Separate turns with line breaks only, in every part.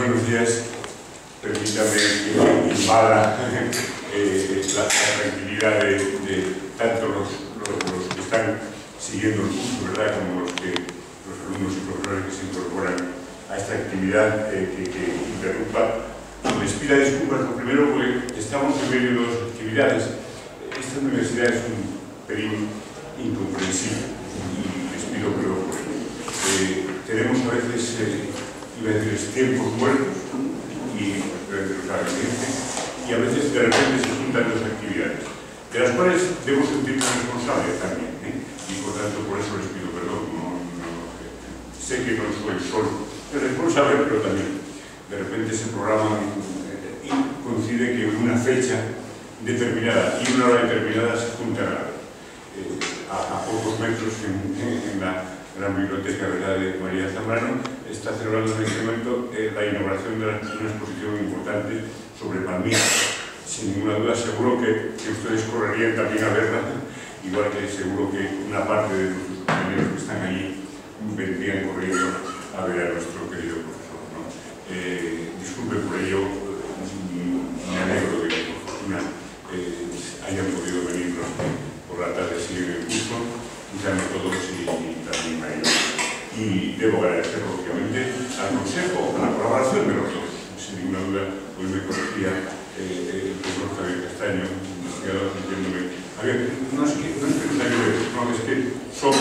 buenos días. Permítame que invada la tranquilidad de tanto los que están siguiendo el curso, ¿verdad?, como los alumnos y profesores que se incorporan a esta actividad que interrumpa. Les pido disculpas, lo primero, porque estamos en medio de dos actividades. Esta universidad es un pelín incomprensible y les pido perdón por ello. Tenemos a veces, iba a decir, tiempos muertos y a veces de repente se juntan dos actividades, de las cuales debo sentirme responsable también, y por tanto por eso les pido perdón. Sé que no soy solo el responsable, pero también de repente se programa y coincide que una fecha determinada y una hora determinada se juntan a pocos metros en la gran biblioteca, ¿verdad?, de María Zambrano. Está celebrando en este momento la inauguración de una exposición importante sobre Palmira. Sin ninguna duda, seguro que ustedes correrían también a verla, igual que seguro que una parte de nuestros compañeros que están allí vendrían corriendo a ver a nuestro querido profesor, ¿no? Disculpe por ello, me alegro de que por fortuna hayan podido venir por la tarde así en el curso, quizá no todos y también a ellos. Y debo agradecer, lógicamente, al consejo, a la colaboración de los dos. Sin ninguna duda, hoy me conocía el profesor Javier Castaño, investigador, diciéndome: Javier, no es que nos ayude, no, es que somos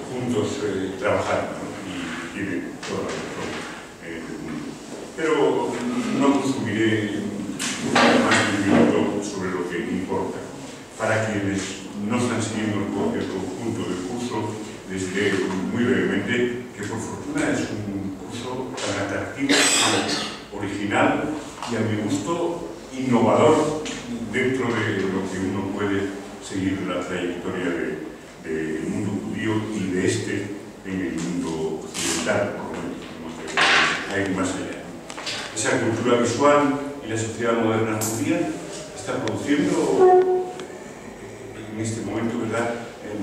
juntos trabajando, ¿no? Y tiene toda la razón del mundo. Pero no consumiré más de un minuto sobre lo que importa. Para quienes no están siguiendo el conjunto del curso, les diré muy brevemente que por fortuna es un curso tan atractivo, original y a mi gusto innovador dentro de lo que uno puede seguir la trayectoria del mundo judío y de este en el mundo occidental, por lo menos, hay más allá. Esa cultura visual y la sociedad moderna judía está produciendo en este momento, ¿verdad?,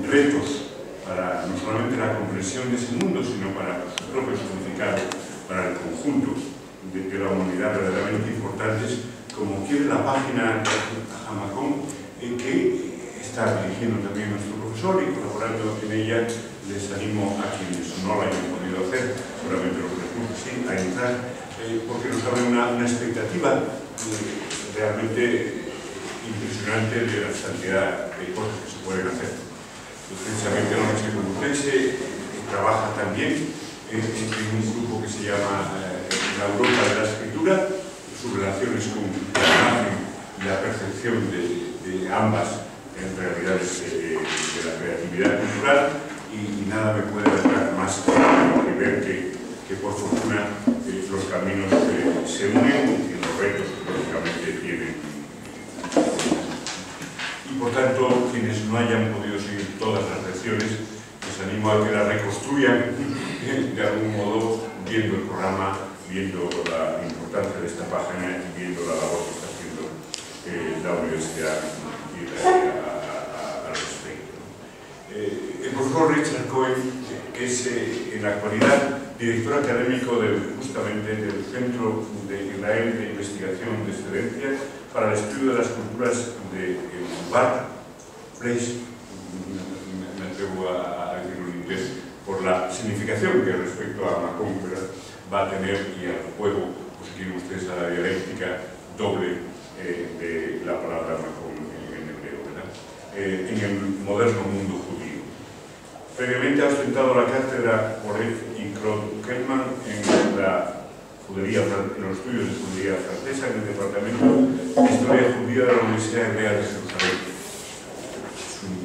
retos para no solamente la comprensión de ese mundo, sino para su propio significado, para el conjunto de la humanidad verdaderamente importantes, como quiere la página Jamacón, que está dirigiendo también nuestro profesor y colaborando en ella. Les animo a quienes no lo hayan podido hacer, seguramente los recursos sí, a entrar, porque nos abre una expectativa realmente impresionante de la cantidad de cosas que se pueden hacer. Precisamente la Universidad Complutense trabaja también en un grupo que se llama la Europa de la Escritura, sus relaciones con la imagen y la percepción de ambas realidades de la creatividad cultural, y nada me puede alegrar más que ver que por fortuna los caminos se unen y los retos lógicamente tienen. Y por tanto, quienes no hayan podido seguir todas las lecciones, les animo a que las reconstruyan de algún modo, viendo el programa, viendo la importancia de esta página y viendo la labor que está haciendo la universidad al respecto. El profesor Richard Cohen es en la actualidad director académico justamente del Centro de Israel de Investigación de Excelencia para el estudio de las culturas de lugar, place, me atrevo a decirlo en inglés, por la significación que respecto a Macón va a tener, y al juego, pues si quieren ustedes, a la dialéctica doble de la palabra Macón en hebreo, ¿verdad?, en el moderno mundo judío. Previamente ha ostentado la cátedra Moret y Krot-Kellman en los estudios de judería francesa en el departamento de Historia Judía de la Universidad Hebrea de Jerusalén. Es un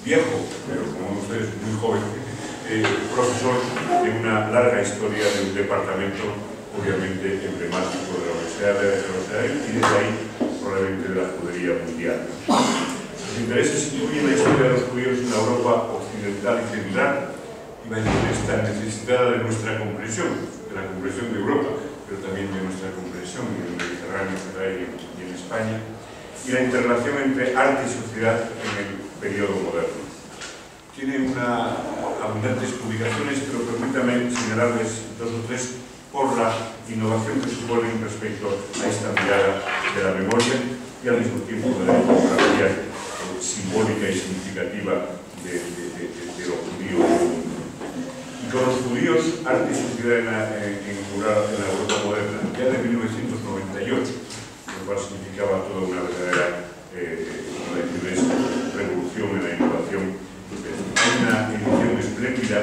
viejo, pero como ustedes, muy joven, profesor de una larga historia de un departamento obviamente emblemático de la Universidad de Jerusalén y desde ahí probablemente de la judería mundial. Sus intereses incluyen la historia de los judíos en la Europa occidental y central, y va a decir esta necesidad de nuestra comprensión, de la comprensión de Europa, pero también de nuestra comprensión en el Mediterráneo y en España, y la interrelación entre arte y sociedad en el periodo moderno. Tiene abundantes publicaciones, pero permítanme señalarles dos o tres por la innovación que suponen respecto a esta mirada de la memoria y al mismo tiempo de la fotografía simbólica y significativa de los judíos. Y con los judíos, arte y sociedad en la Europa moderna, ya de 1998, lo cual significaba toda una verdadera revolución en la innovación. Hay una edición espléndida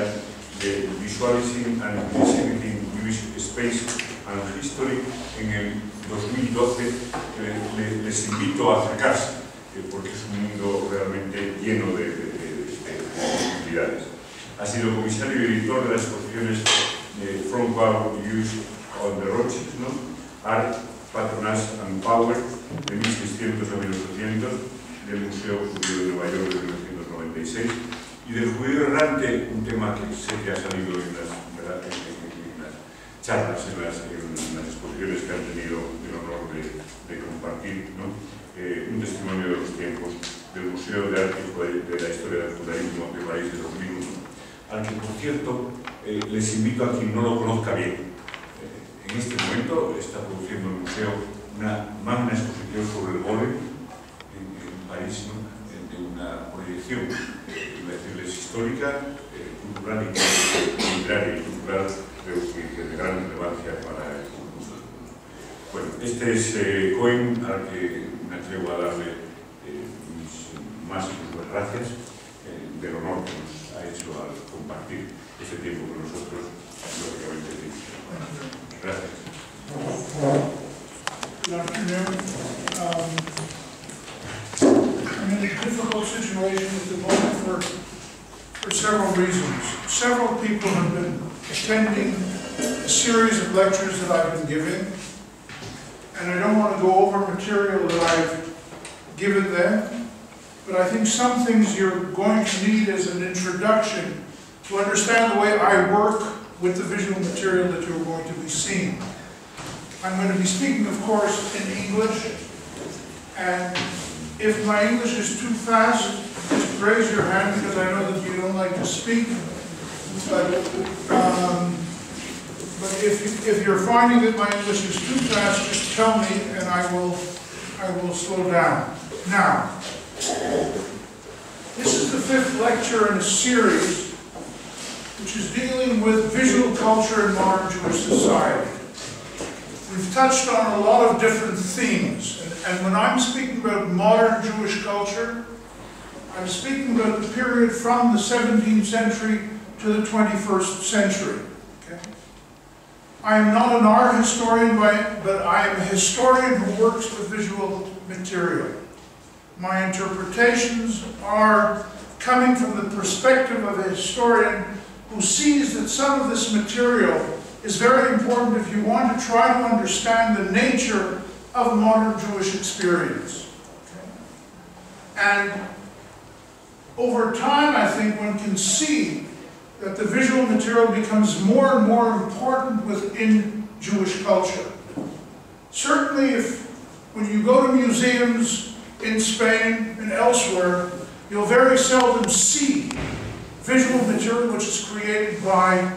de Visualizing and Disseminating Jewish Space and History en el 2012, que les invito a acercarse, porque es un mundo realmente lleno de posibilidades. Ha sido comisario y editor de las exposiciones From Power Use on the Roches, ¿no? Art, Patronage and Power, de 1600 a 1800, del Museo Judío de Nueva York de 1996, y del judío errante, un tema que sé que ha salido en las charlas, en las exposiciones que han tenido el honor de compartir, ¿no? Un testimonio de los tiempos del Museo de Arte de la Historia del Judaísmo de París de 2001, al que, por cierto, les invito a quien no lo conozca bien. En este momento está produciendo el museo una magna exposición sobre el golem en París, ¿no? De una proyección, iba a decirles, histórica, cultural y literaria y cultural, creo que de gran relevancia para el conjunto. Bueno, este es Cohen, al que me atrevo a darle mis más gracias del honor que nos ha hecho al compartir ese tiempo con nosotros, lógicamente. Gracias.
Good afternoon. I'm in a difficult situation at the moment for several reasons. Several people have been attending a series of lectures that I've been giving, and I don't want to go over material that I've given them, but I think some things you're going to need as an introduction to understand the way I work with the visual material that you're going to be seeing. I'm going to be speaking, of course, in English, and if my English is too fast, just raise your hand, because I know that you don't like to speak. But if you're finding that my English is too fast, just tell me, and I will slow down. Now, this is the 5th lecture in a series which is dealing with visual culture in modern Jewish society. We've touched on a lot of different themes, and when I'm speaking about modern Jewish culture, I'm speaking about the period from the 17th century to the 21st century. Okay? I am not an art historian, but I am a historian who works with visual material. My interpretations are coming from the perspective of a historian who sees that some of this material is very important if you want to try to understand the nature of modern Jewish experience. Okay? And over time, I think one can see that the visual material becomes more and more important within Jewish culture. Certainly, when you go to museums in Spain and elsewhere, you'll very seldom see visual material which is created by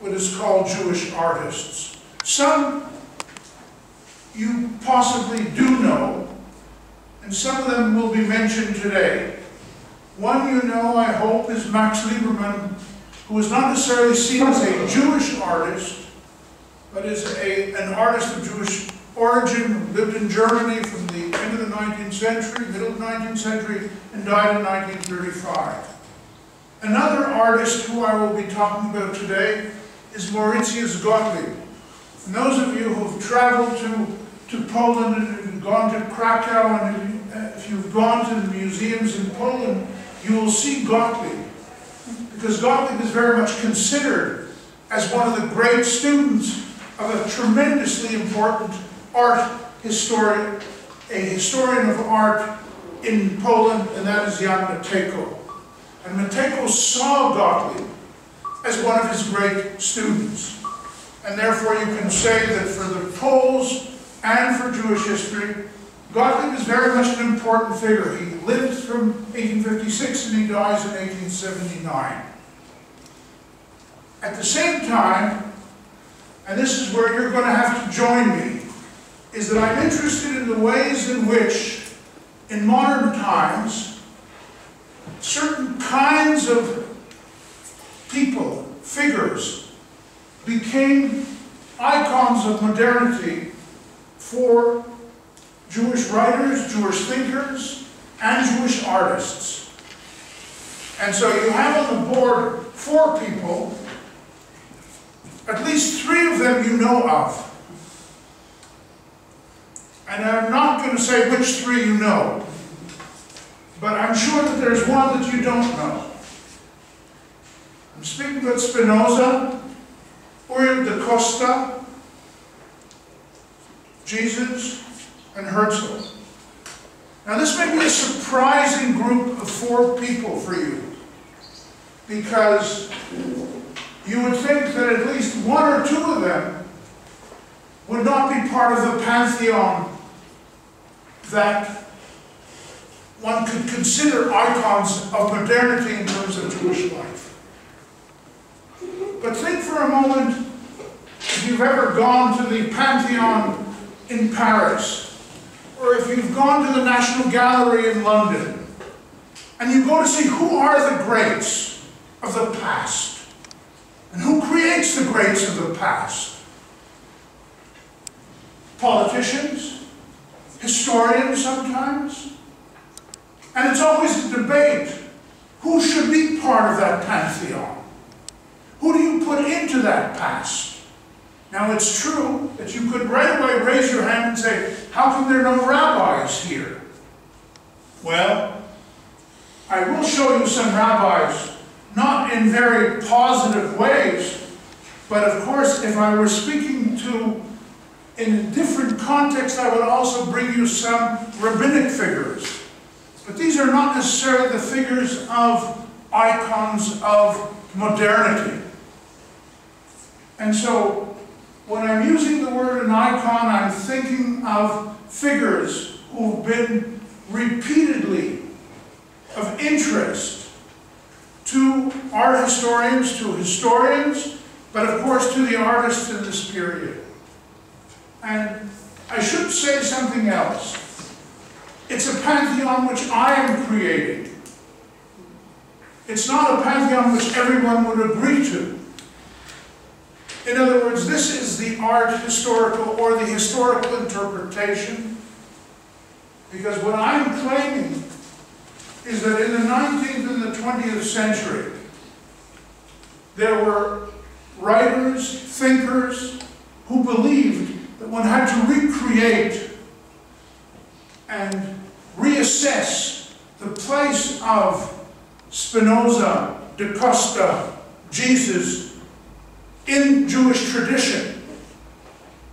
what is called Jewish artists. Some you possibly do know, and some of them will be mentioned today. One you know, I hope, is Max Liebermann, who is not necessarily seen as a Jewish artist, but is an artist of Jewish origin, who lived in Germany from the end of the 19th century, middle of the 19th century, and died in 1935. Another artist who I will be talking about today is Mauritius Gottlieb. And those of you who have traveled to Poland and gone to Krakow, and if you've gone to the museums in Poland, you will see Gottlieb. Because Gottlieb is very much considered as one of the great students of a tremendously important art historian, a historian of art in Poland, and that is Jan Matejko. And Matejko saw Gottlieb as one of his great students. And therefore you can say that for the Poles and for Jewish history, Gottlieb is very much an important figure. He lived from 1856 and he dies in 1879. At the same time, and this is where you're going to have to join me, is that I'm interested in the ways in which, in modern times, certain kinds of people, figures, became icons of modernity for Jewish writers, Jewish thinkers, and Jewish artists. And so you have on the board 4 people, at least 3 of them you know of. And I'm not going to say which 3 you know, but I'm sure that there's one that you don't know. I'm speaking about Spinoza, Uriel da Costa, Jesus, and Herzl. Now this may be a surprising group of 4 people for you, because you would think that at least 1 or 2 of them would not be part of the Pantheon that one could consider icons of modernity in terms of Jewish life. But think for a moment, if you've ever gone to the Pantheon in Paris, or if you've gone to the National Gallery in London, and you go to see who are the greats of the past, and who creates the greats of the past. Politicians, historians sometimes, and it's always a debate. Who should be part of that pantheon? Who do you put into that past? Now it's true that you could right away raise your hand and say, how come there are no rabbis here? Well, I will show you some rabbis, not in very positive ways, but of course if I were speaking to in a different context, I would also bring you some rabbinic figures. But these are not necessarily the figures of icons of modernity. And so, when I'm using the word an icon, I'm thinking of figures who've been repeatedly of interest to art historians, but of course to the artists in this period. And I should say something else. It's a pantheon which I am creating. It's not a pantheon which everyone would agree to. In other words, this is the art historical or the historical interpretation, because what I'm claiming is that in the 19th and the 20th century, there were writers, thinkers, who believed that one had to recreate and reassess the place of Spinoza, da Costa, Jesus in Jewish tradition.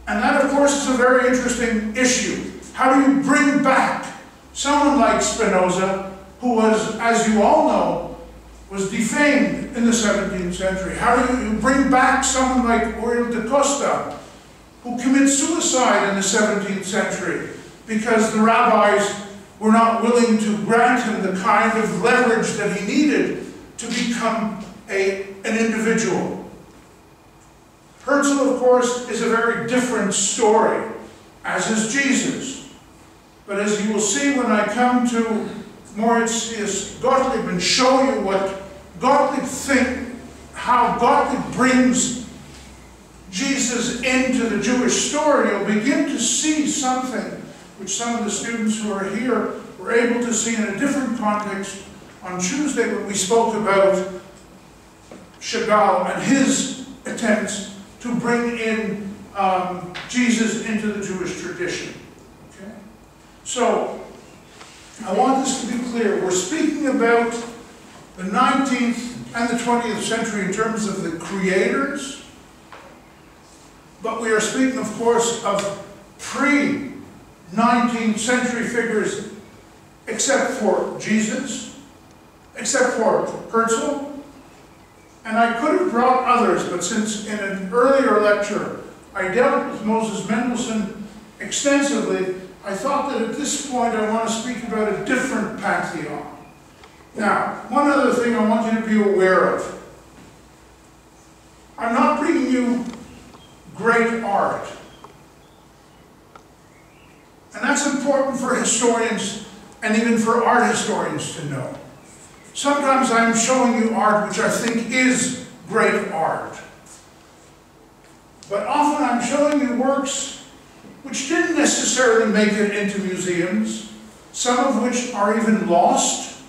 And that, of course, is a very interesting issue. How do you bring back someone like Spinoza, who was, as you all know, was defamed in the 17th century? How do you bring back someone like Uriel da Costa, who commits suicide in the 17th century because the rabbis were not willing to grant him the kind of leverage that he needed to become an individual? Herzl, of course, is a very different story, as is Jesus. But as you will see when I come to Mauritius Gottlieb and show you what Gottlieb thinks, how Gottlieb brings Jesus into the Jewish story, you'll begin to see something which some of the students who are here were able to see in a different context on Tuesday when we spoke about Chagall and his attempts to bring in Jesus into the Jewish tradition. Okay? So, I want this to be clear. We're speaking about the 19th and the 20th century in terms of the creators, but we are speaking, of course, of pre-19th century figures, except for Jesus, except for Herzl, and I could have brought others, but since in an earlier lecture I dealt with Moses Mendelssohn extensively, I thought that at this point I want to speak about a different pantheon. Now, one other thing I want you to be aware of. I'm not bringing you great art. And that's important for historians and even for art historians to know. Sometimes I'm showing you art which I think is great art. But often I'm showing you works which didn't necessarily make it into museums, some of which are even lost.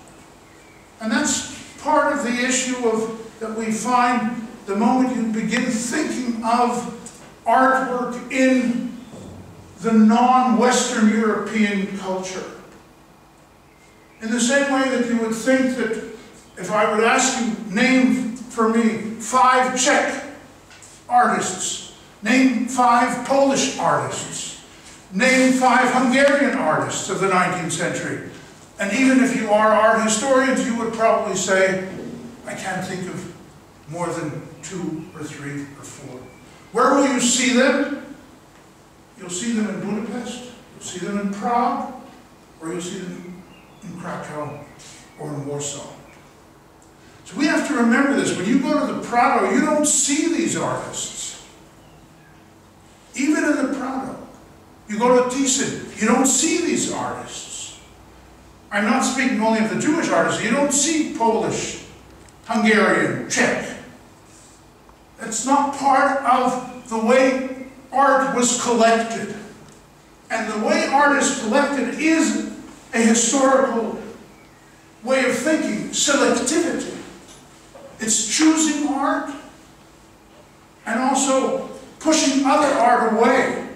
And that's part of the issue that we find the moment you begin thinking of artwork in the non-Western European culture. In the same way that you would think that if I would ask you, name for me 5 Czech artists, name 5 Polish artists, name 5 Hungarian artists of the 19th century. And even if you are art historians, you would probably say, I can't think of more than 2 or 3 or 4. Where will you see them? You'll see them in Budapest, you'll see them in Prague, or you'll see them in Krakow or in Warsaw. So we have to remember this. When you go to the Prado, you don't see these artists. Even in the Prado. You go to Thyssen, you don't see these artists. I'm not speaking only of the Jewish artists. You don't see Polish, Hungarian, Czech. It's not part of the way art was collected. And the way art is collected is a historical way of thinking, selectivity. It's choosing art and also pushing other art away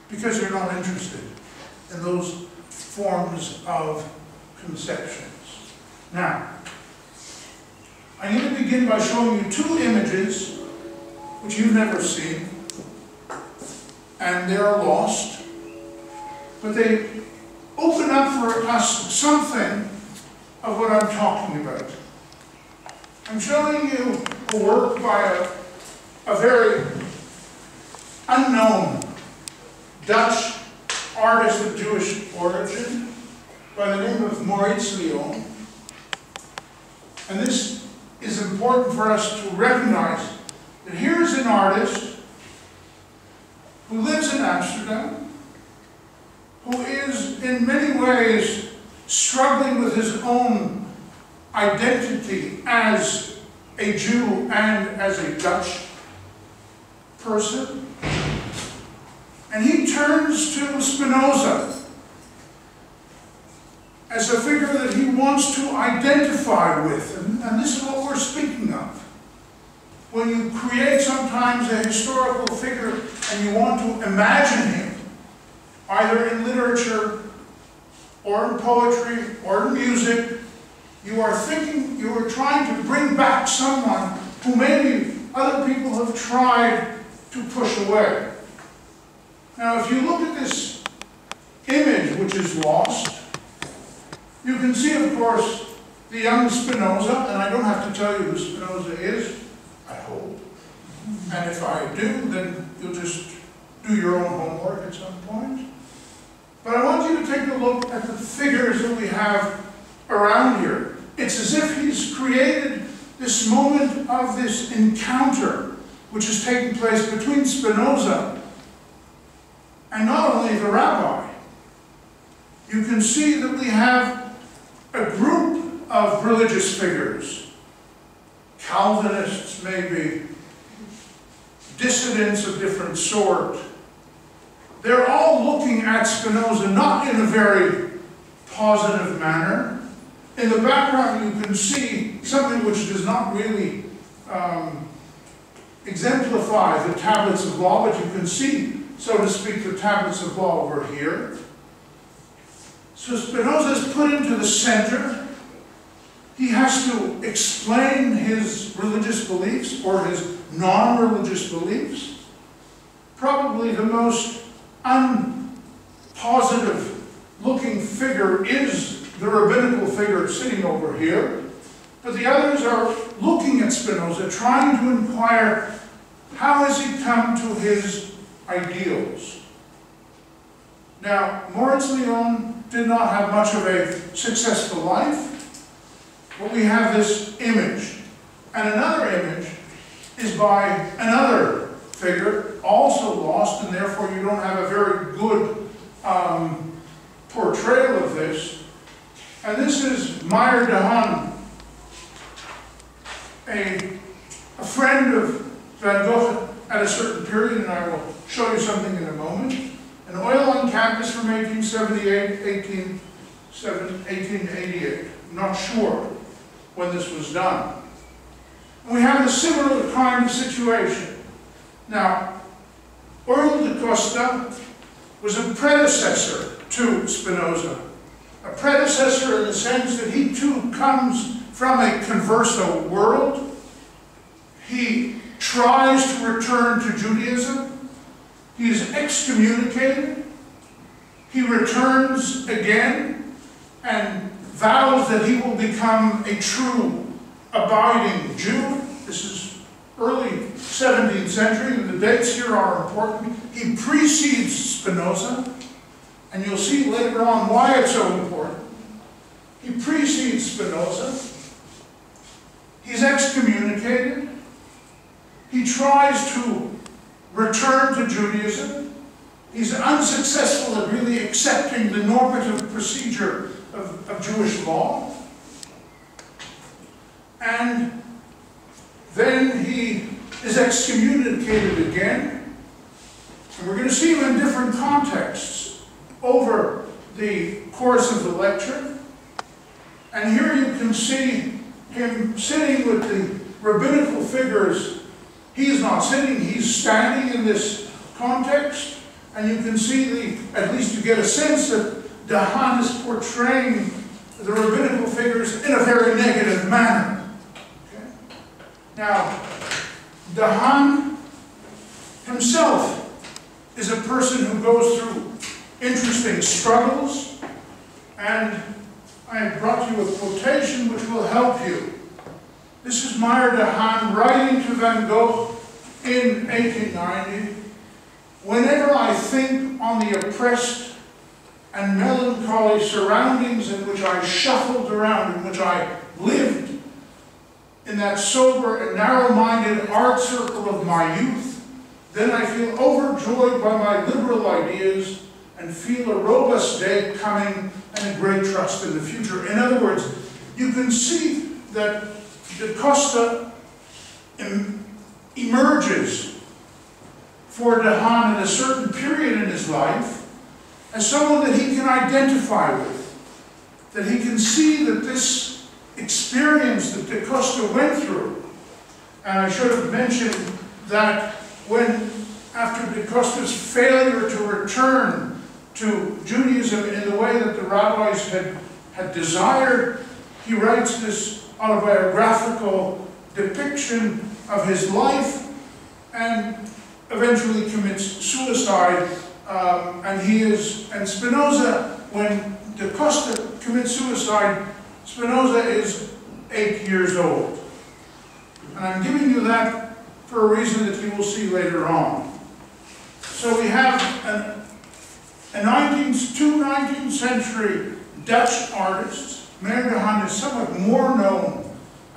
because you're not interested in those forms of conceptions. Now, I need to begin by showing you 2 images which you've never seen, and they are lost, but they open up for us something of what I'm talking about. I'm showing you a work by a very unknown Dutch artist of Jewish origin by the name of Maurice Leon. And this is important for us to recognize that here is an artist who lives in Amsterdam, who is in many ways struggling with his own identity as a Jew and as a Dutch person. And he turns to Spinoza as a figure that he wants to identify with. And this is what we're speaking of. When you create sometimes a historical figure and you want to imagine him, either in literature, or in poetry, or in music, you are trying to bring back someone who maybe other people have tried to push away. Now, if you look at this image, which is lost, you can see, of course, the young Spinoza, and I don't have to tell you who Spinoza is, I hope. And if I do, then you'll just do your own homework at some point. But I want you to take a look at the figures that we have around here. It's as if he's created this moment of this encounter which is taking place between Spinoza and not only the rabbi. You can see that we have a group of religious figures, Calvinists maybe, dissidents of different sort. They're all looking at Spinoza not in a very positive manner. In the background you can see something which does not really exemplify the tablets of law, but you can see, so to speak, the tablets of law over here. So Spinoza is put into the center. He has to explain his religious beliefs or his non-religious beliefs. Probably the most unpositive looking figure is the rabbinical figure sitting over here. But the others are looking at Spinoza, trying to inquire, how has he come to his ideals? Now, Maurice Leon did not have much of a successful life, but we have this image. And another image is by another figure, also lost, and therefore you don't have a very good portrayal of this. And this is Meyer de Haan, a friend of Van Gogh at a certain period, and I will show you something in a moment. An oil on canvas from 1878, 1888. I'm not sure when this was done. And we have a similar kind of situation. Now, Uriel da Costa was a predecessor to Spinoza. A predecessor in the sense that he too comes from a converso world. He tries to return to Judaism. He is excommunicated. He returns again and vows that he will become a true, abiding Jew. This is early 17th century, and the dates here are important. He precedes Spinoza, and you'll see later on why it's so important. He precedes Spinoza. He's excommunicated. He tries to return to Judaism. He's unsuccessful at really accepting the normative procedure of Jewish law. And then he is excommunicated again. And we're going to see him in different contexts over the course of the lecture. And here you can see him sitting with the rabbinical figures. He's not sitting, he's standing in this context. And you can see at least you get a sense that de Haan is portraying the rabbinical figures in a very negative manner. Okay? Now, de Haan himself is a person who goes through interesting struggles, and I have brought you a quotation which will help you. This is Meyer de Haan writing to Van Gogh in 1890. Whenever I think on the oppressed and melancholy surroundings in which I shuffled around, in which I lived, in that sober and narrow-minded art circle of my youth, then I feel overjoyed by my liberal ideas and feel a robust day coming and a great trust in the future. In other words, you can see that da Costa emerges for de Haan at a certain period in his life as someone that he can identify with, that he can see that this experience that da Costa went through, and I should have mentioned that when, after da Costa's failure to return to Judaism in the way that the rabbis had desired, he writes this autobiographical depiction of his life and eventually commits suicide. And Spinoza, when da Costa commits suicide, Spinoza is 8 years old. And I'm giving you that for a reason that you will see later on. So we have two 19th century Dutch artists. Meyer de Haan is somewhat more known.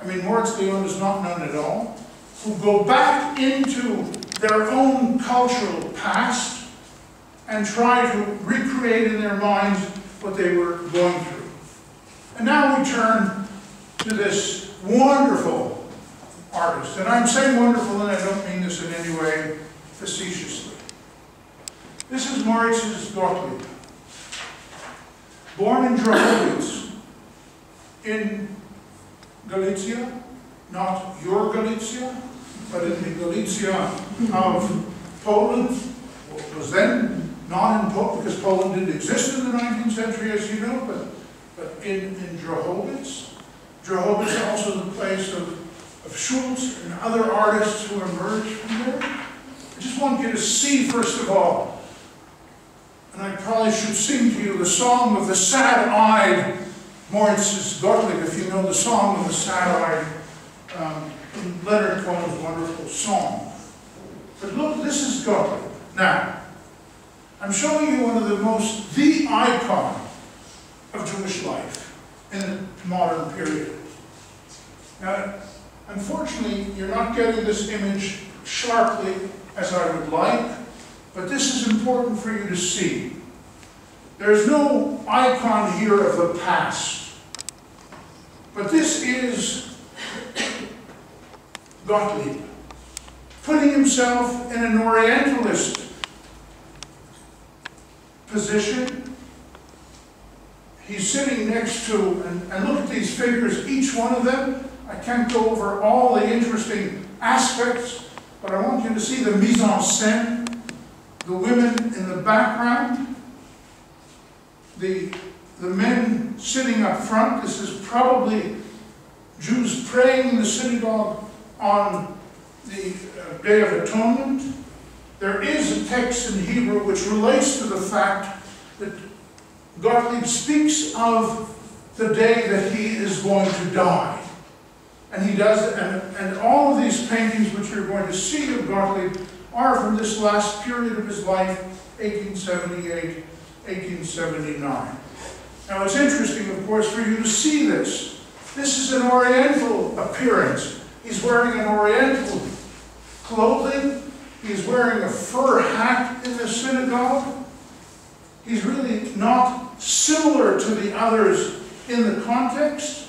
I mean, Moritz Leon is not known at all. Who go back into their own cultural past and try to recreate in their minds what they were going through. And now we turn to this wonderful artist. And I'm saying wonderful, and I don't mean this in any way facetiously. This is Moritz Gottlieb, born in Drohowitz in Galicia, not your Galicia, but in the Galicia of Poland. Was then not in Poland, because Poland didn't exist in the 19th century, as you know, but in Drohowitz. Drohowitz is also the place of Schultz and other artists who emerged from there. I just want you to see, first of all, and I probably should sing to you the song of the sad-eyed Moritz Gottlieb, if you know the song of the sad-eyed, Leonard Cohen's wonderful song. But look, this is Gottlieb. Now, I'm showing you one of the icon of Jewish life in the modern period. Now, unfortunately, you're not getting this image sharply as I would like, but this is important for you to see. There's no icon here of the past, but this is Gottlieb, putting himself in an Orientalist position. He's sitting next to, and look at these figures, each one of them. I can't go over all the interesting aspects, but I want you to see the mise en scène, the women in the background, the men sitting up front. This is probably Jews praying in the synagogue on the Day of Atonement. There is a text in Hebrew which relates to the fact that Gottlieb speaks of the day that he is going to die. And he does, and all of these paintings which you're going to see of Gottlieb are from this last period of his life, 1878, 1879. Now it's interesting, of course, for you to see this. This is an Oriental appearance. He's wearing an Oriental clothing. He's wearing a fur hat in the synagogue. He's really not similar to the others in the context.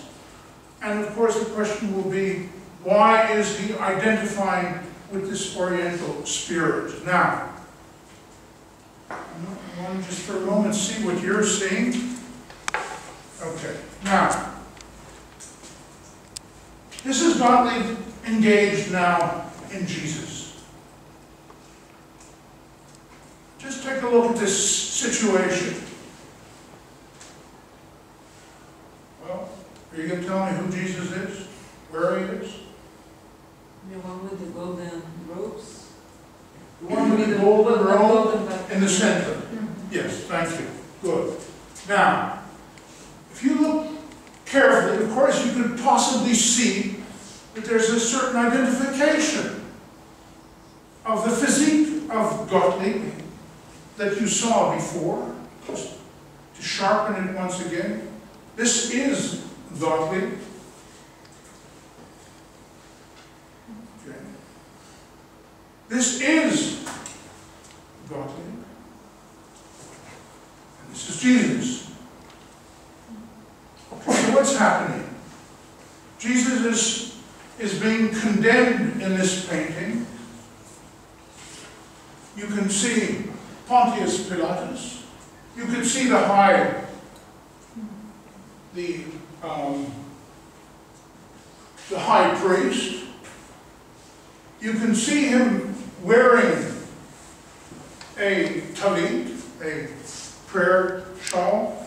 And of course the question will be, why is he identifying with this Oriental spirit? Now, I want to just for a moment see what you're seeing. Okay, now, this is Gottlieb engaged now in Jesus. Just take a look at this situation. Well, are you going to tell me who Jesus is? Where he is?
The one with the golden robes?
The one with the golden robe in the center. Mm-hmm. Yes, thank you. Good. Now, if you look carefully, of course you could possibly see that there's a certain identification of the physique of Gottlieb that you saw before. Just to sharpen it once again. This is Gottlieb. Okay. This is Gottlieb. And this is Jesus. Okay, so what's happening? Jesus is being condemned in this painting. You can see Pontius Pilatus. You can see the high priest. You can see him wearing a talit, a prayer shawl,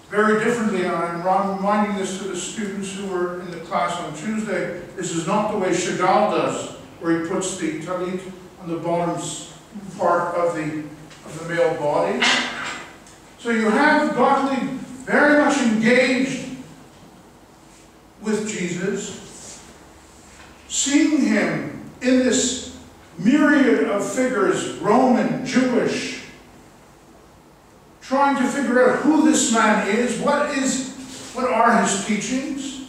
very differently. And I'm reminding this to the students who were in the class on Tuesday. This is not the way Chagall does, where he puts the talit on the bottom part of the male body. So you have Gottlieb very much engaged with Jesus, seeing him in this myriad of figures, Roman, Jewish, trying to figure out who this man is, what are his teachings.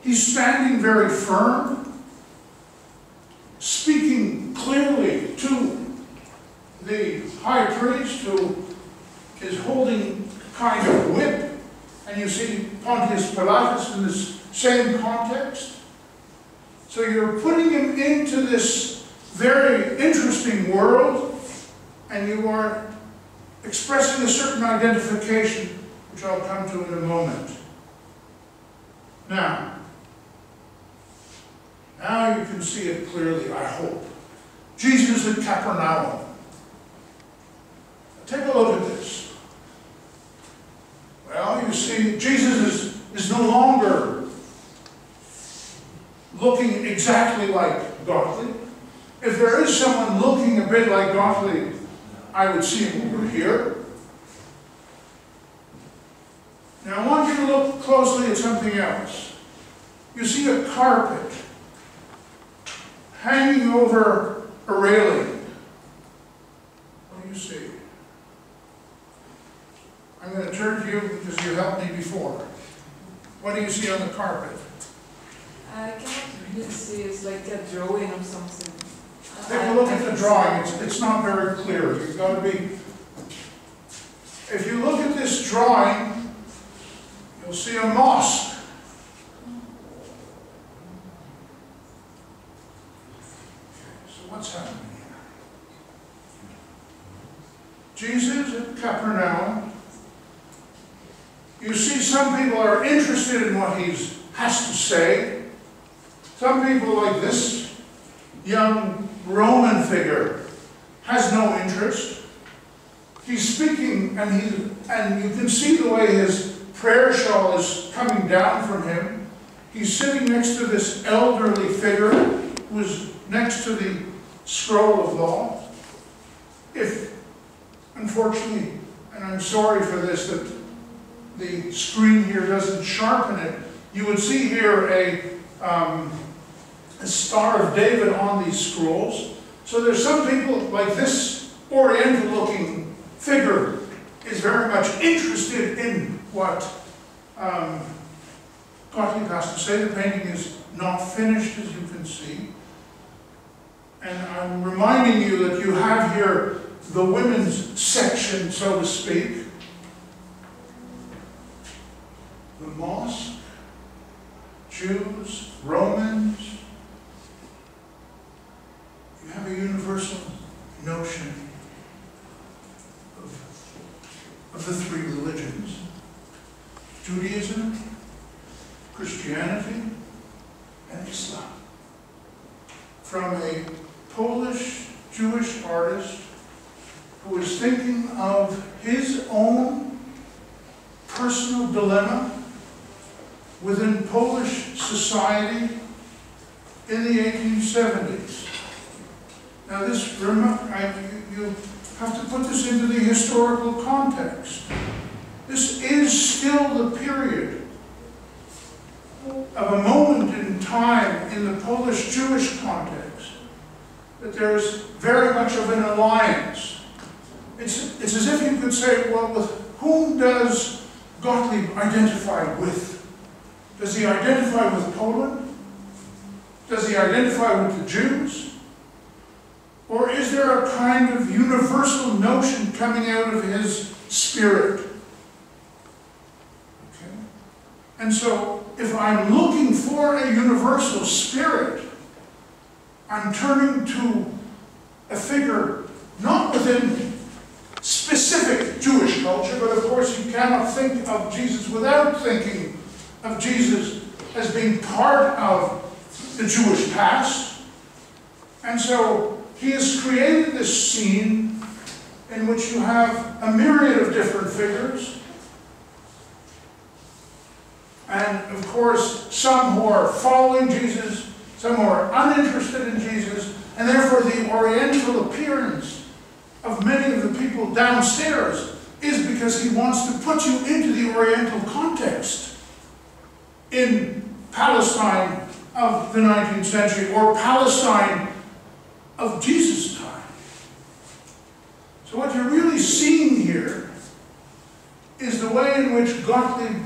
He's standing very firm, speaking clearly to the high priest, who is holding a kind of whip, and you see Pontius Pilatus in this same context. So you're putting him into this very interesting world, and you are expressing a certain identification, which I'll come to in a moment. Now you can see it clearly, I hope. Jesus at Capernaum. Take a look at this. Well, you see, Jesus is no longer looking exactly like Gottlieb. If there is someone looking a bit like Gottlieb, I would see him over here. Now I want you to look closely at something else. You see a carpet hanging over a railing. What do you see? I'm going to turn to you because you helped me before. What do you see on the carpet?
I cannot really see. It's like a drawing or something.
Take a look at the drawing. It's not very clear. You've got to be. If you look at this drawing, you'll see a mosque. So what's happening here? Jesus at Capernaum. You see some people are interested in what he has to say. Some people, like this young Roman figure, has no interest. He's speaking, and you can see the way his prayer shawl is coming down from him. He's sitting next to this elderly figure who is next to the scroll of law. If, unfortunately, and I'm sorry for this, that the screen here doesn't sharpen it, you would see here a Star of David on these scrolls. So there's some people, like this Oriental-looking figure, is very much interested in what Gottlieb has to say. The painting is not finished, as you can see. And I'm reminding you that you have here the women's section, so to speak. The mosque, Jews, Romans. You have a universal notion of the three religions: Judaism, Christianity, and Islam. From a Polish Jewish artist who is thinking of his own personal dilemma within Polish society in the 1870s. Now this, you have to put this into the historical context. This is still the period of a moment in time in the Polish-Jewish context that there's very much of an alliance. It's as if you could say, well, with whom does Gottlieb identify with? Does he identify with Poland? Does he identify with the Jews? Or is there a kind of universal notion coming out of his spirit? Okay. And so, if I'm looking for a universal spirit, I'm turning to a figure not within specific Jewish culture, but of course you cannot think of Jesus without thinking of Jesus as being part of the Jewish past. And so he has created this scene in which you have a myriad of different figures. And of course, some who are following Jesus, some who are uninterested in Jesus, and therefore the Oriental appearance of many of the people downstairs is because he wants to put you into the Oriental context in Palestine of the 19th century, or Palestine of Jesus' time. So what you're really seeing here is the way in which Gottlieb,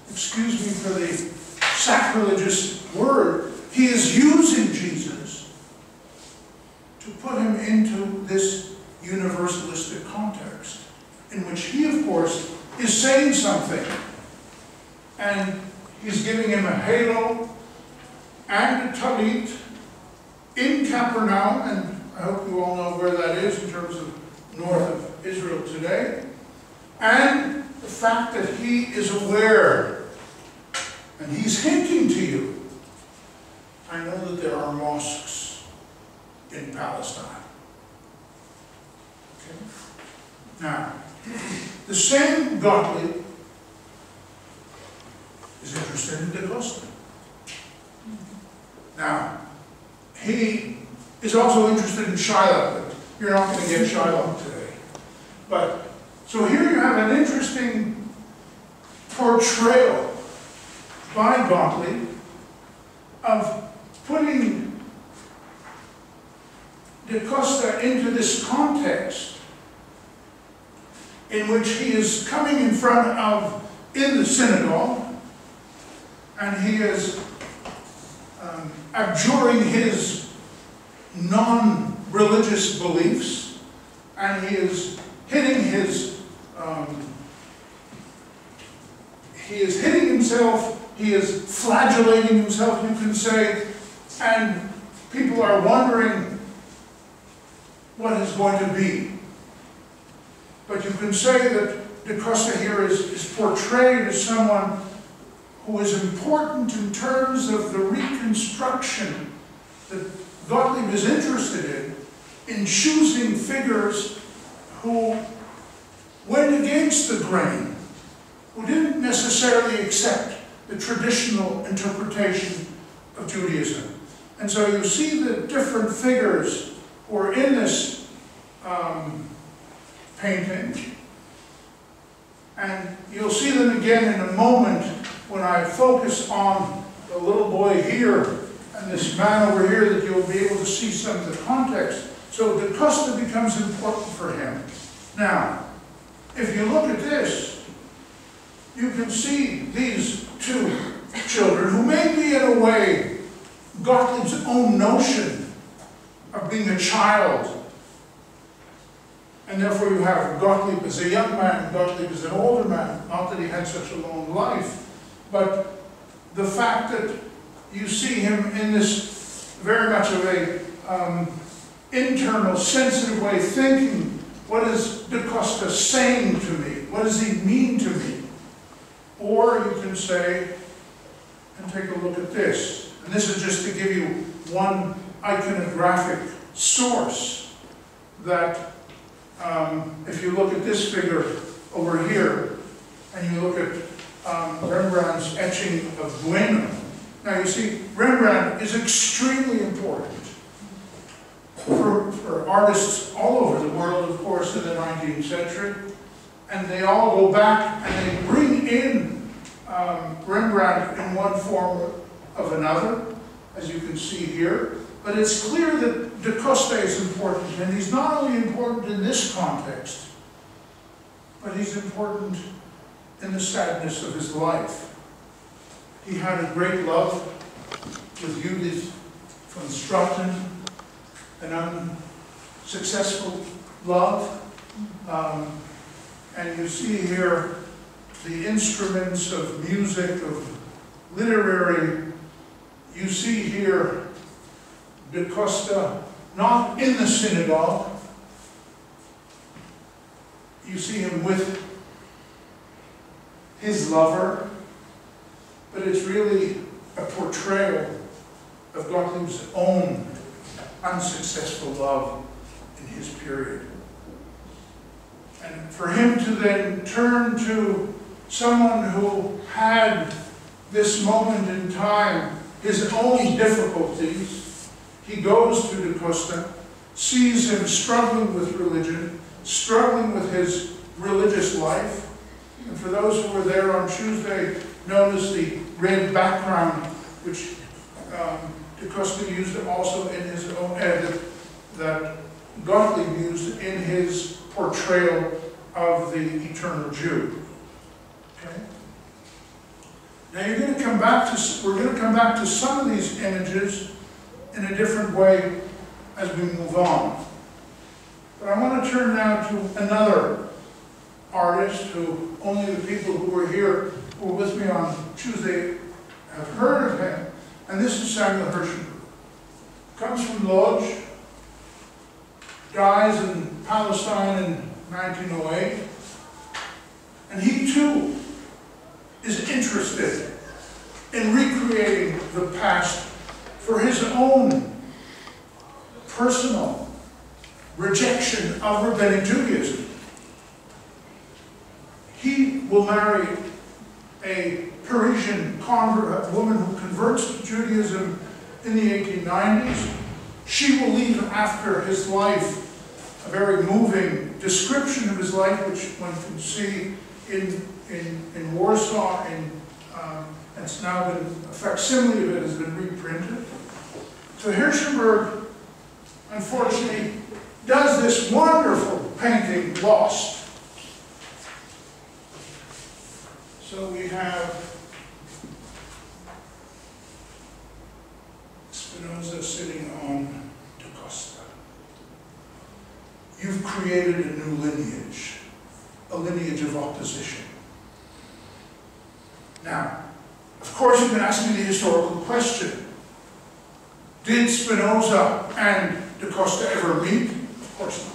excuse me for the sacrilegious word, he is using Jesus to put him into this universalistic context, in which he, of course, is saying something. And he's giving him a halo and a talit in Capernaum, and I hope you all know where that is in terms of north of Israel today, and the fact that he is aware, and he's hinting to you, I know that there are mosques in Palestine. Okay? Now, the same Gottlieb is interested in da Costa. Now, he is also interested in Shylock, but you're not going to get Shylock today. But, so here you have an interesting portrayal by Gottlieb of putting da Costa into this context in which he is coming in front of, in the synagogue, and he is abjuring his non-religious beliefs, and he is hitting himself, he is flagellating himself, you can say, and people are wondering what is going to be. But you can say that Da Costa here is portrayed as someone who is important in terms of the reconstruction that Gottlieb is interested in choosing figures who went against the grain, who didn't necessarily accept the traditional interpretation of Judaism. And so you see the different figures who are in this painting, and you'll see them again in a moment when I focus on the little boy here and this man over here, that you'll be able to see some of the context. So Da Costa becomes important for him. Now, if you look at this, you can see these two children who may be in a way Gottlieb's own notion of being a child. And therefore you have Gottlieb as a young man, Gottlieb as an older man. Not that he had such a long life, but the fact that you see him in this very much of a internal, sensitive way, thinking, what is Da Costa saying to me? What does he mean to me? Or you can say, and take a look at this. And this is just to give you one iconographic source that if you look at this figure over here, and you look at Rembrandt's etching of Bueno. Now you see, Rembrandt is extremely important for artists all over the world, of course, in the 19th century. And they all go back and they bring in Rembrandt in one form of another, as you can see here. But it's clear that Da Costa is important, and he's not only important in this context, but he's important in the sadness of his life. He had a great love with Judith von Straten, an unsuccessful love. And you see here the instruments of music, of literary. You see here Da Costa not in the synagogue. You see him with his lover, but it's really a portrayal of Gottlieb's own unsuccessful love in his period. And for him to then turn to someone who had this moment in time, his own difficulties, he goes to Da Costa, sees him struggling with religion, struggling with his religious life. And for those who were there on Tuesday, notice the red background, which Da Costa used also in his own edit, that Gottlieb used in his portrayal of the eternal Jew. Okay? Now we're going to come back to some of these images in a different way as we move on. But I want to turn now to another artist who only the people who were here, who were with me on Tuesday, have heard of him, and this is Samuel Hirschenberg. Comes from Lodz, dies in Palestine in 1908, and he too is interested in recreating the past for his own personal rejection of rabbinic Judaism. He will marry a Parisian convert, a woman who converts to Judaism in the 1890s. She will leave after his life a very moving description of his life, which one can see in Warsaw, it's now been, a facsimile of it has been reprinted. So Hirschenberg, unfortunately, does this wonderful painting, Lost. So we have Spinoza sitting on da Costa. You've created a new lineage, a lineage of opposition. Now, of course you can ask me the historical question. Did Spinoza and da Costa ever meet? Of course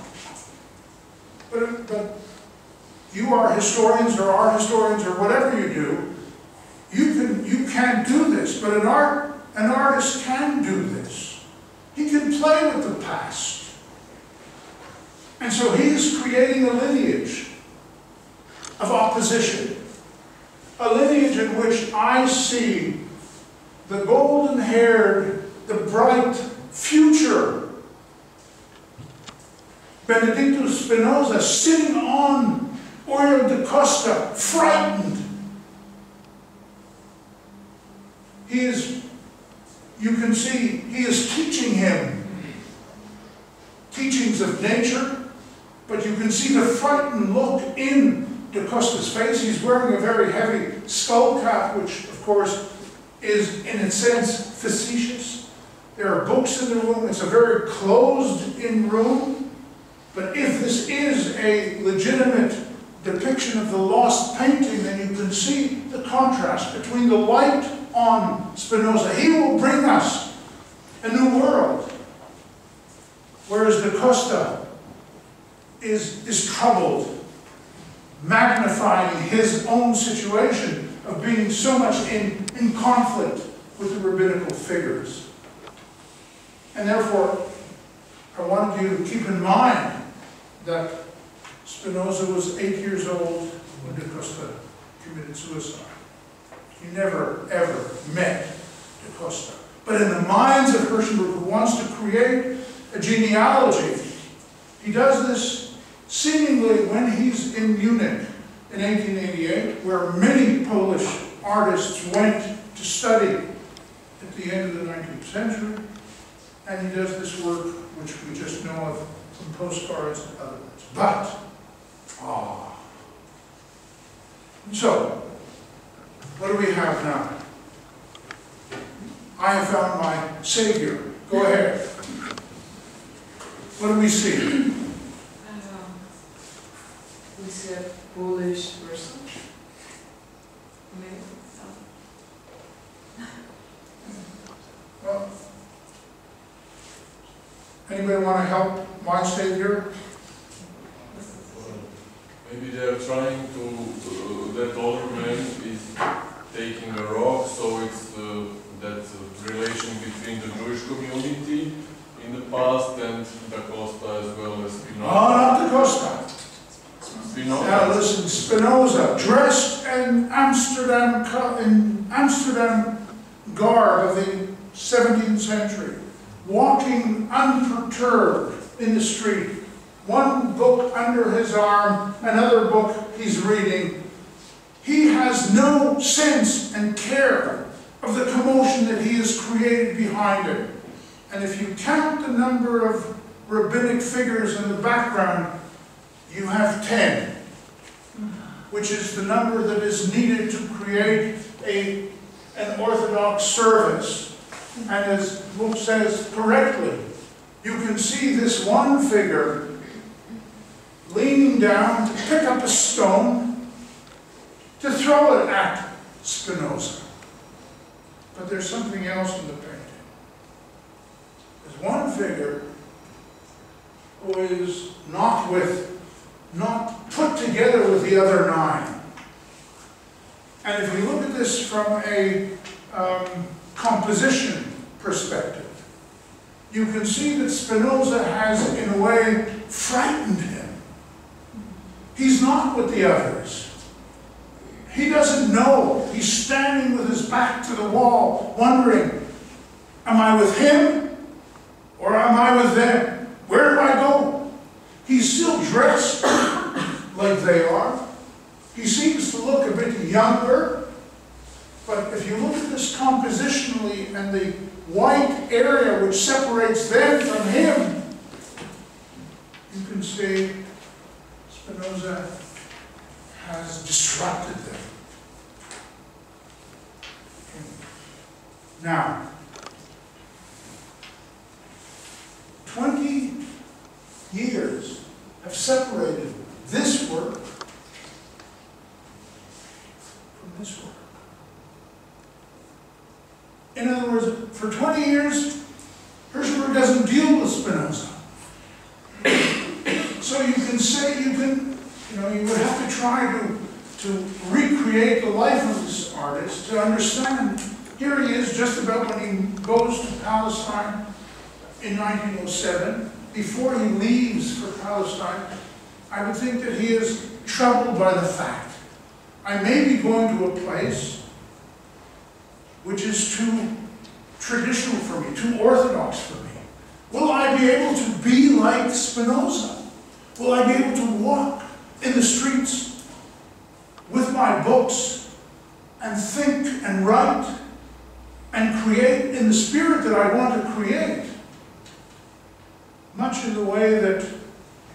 not. But you are historians or are historians or whatever you do, you can't do this, but an artist can do this. He can play with the past. And so he is creating a lineage of opposition. A lineage in which I see the golden-haired, the bright future Benedicto Spinoza sitting on Uriel da Costa, frightened. He is, you can see, he is teaching him teachings of nature, but you can see the frightened look in da Costa's face. He's wearing a very heavy skull cap, which of course is in a sense facetious. There are books in the room. It's a very closed-in room. But if this is a legitimate depiction of the lost painting, then you can see the contrast between the light on Spinoza. He will bring us a new world. Whereas da Costa is troubled, magnifying his own situation of being so much in conflict with the rabbinical figures. And therefore, I wanted you to keep in mind that Spinoza was 8 years old when da Costa committed suicide. He never, ever met da Costa. But in the minds of Hirschenberg, who wants to create a genealogy, he does this seemingly when he's in Munich in 1888, where many Polish artists went to study at the end of the 19th century. And he does this work, which we just know of from postcards and other words. But, so, what do we have now? I have found my savior. Go ahead. What do we see?
We see a Polish person. Maybe.
Well, anybody want to help my savior?
Maybe they are trying to, that older man is taking a rock, so it's that relation between the Jewish community in the past and da Costa as well as Spinoza.
Oh, not da Costa.
Spinoza.
Now listen, Spinoza, dressed in Amsterdam garb of the 17th century, walking unperturbed in the street, one book under his arm, another book he's reading. He has no sense and care of the commotion that he has created behind him. And if you count the number of rabbinic figures in the background, you have 10, which is the number that is needed to create an Orthodox service. And as Luke says correctly, you can see this one figure leaning down to pick up a stone to throw it at Spinoza. But there's something else in the painting. There's one figure who is not put together with the other 9. And if we look at this from a composition perspective, you can see that Spinoza has, in a way, frightened him. He's not with the others. He doesn't know. He's standing with his back to the wall, wondering, am I with him or am I with them? Where do I go? He's still dressed like they are. He seems to look a bit younger, but if you look at this compositionally and the white area which separates them from him, you can see Spinoza has disrupted them. Now, 20 years have separated this work from this work. In other words, for 20 years, Herzl doesn't deal with Spinoza. So you can say, you would have to try to recreate the life of this artist to understand. Here he is just about when he goes to Palestine in 1907. Before he leaves for Palestine, I would think that he is troubled by the fact, I may be going to a place which is too traditional for me, too orthodox for me. Will I be able to be like Spinoza? Will I be able to walk in the streets with my books and think and write and create in the spirit that I want to create? Much in the way that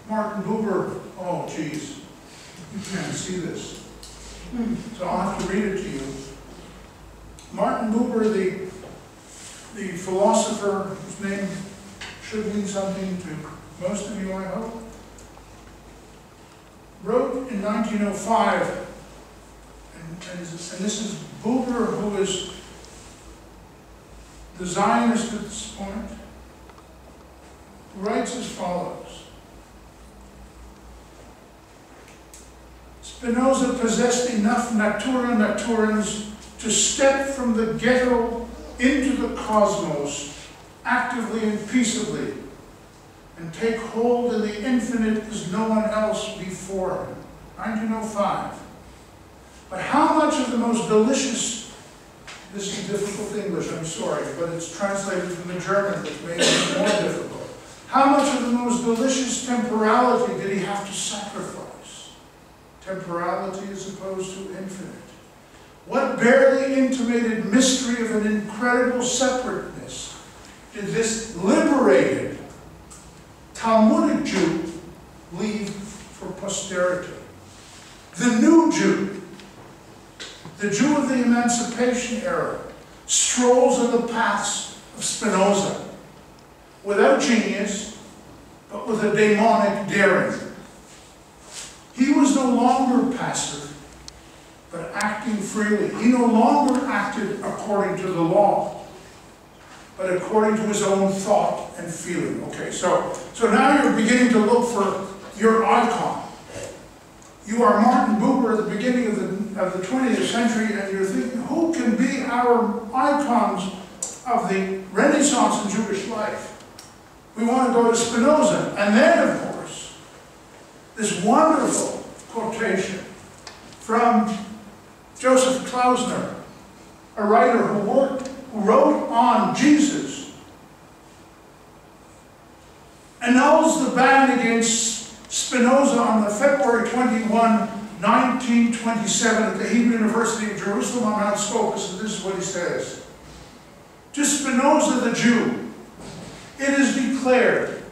Martin Buber, oh geez, you can't see this, so I'll have to read it to you. Martin Buber, the philosopher whose name should mean something to most of you, I hope, wrote in 1905, and this is Buber, who is the Zionist at this point, who writes as follows. Spinoza possessed enough natura naturans to step from the ghetto into the cosmos actively and peaceably, and take hold in the infinite as no one else before him. 1905. But how much of the most delicious, this is difficult English, I'm sorry, but it's translated from the German, which made it more difficult. How much of the most delicious temporality did he have to sacrifice? Temporality as opposed to infinite. What barely intimated mystery of an incredible separateness did this liberated Talmudic Jew leave for posterity? The new Jew, the Jew of the Emancipation era, strolls in the paths of Spinoza, without genius, but with a demonic daring. He was no longer passive, but acting freely. He no longer acted according to the law, but according to his own thought and feeling. Okay, so now you're beginning to look for your icon. You are Martin Buber at the beginning of the 20th century, and you're thinking, who can be our icons of the Renaissance in Jewish life? We want to go to Spinoza. And then, of course, this wonderful quotation from Joseph Klausner, a writer who wrote on Jesus, annuls the ban against Spinoza on the February 21, 1927 at the Hebrew University of Jerusalem on Mount Scopus, and this is what he says. To Spinoza the Jew, it is declared,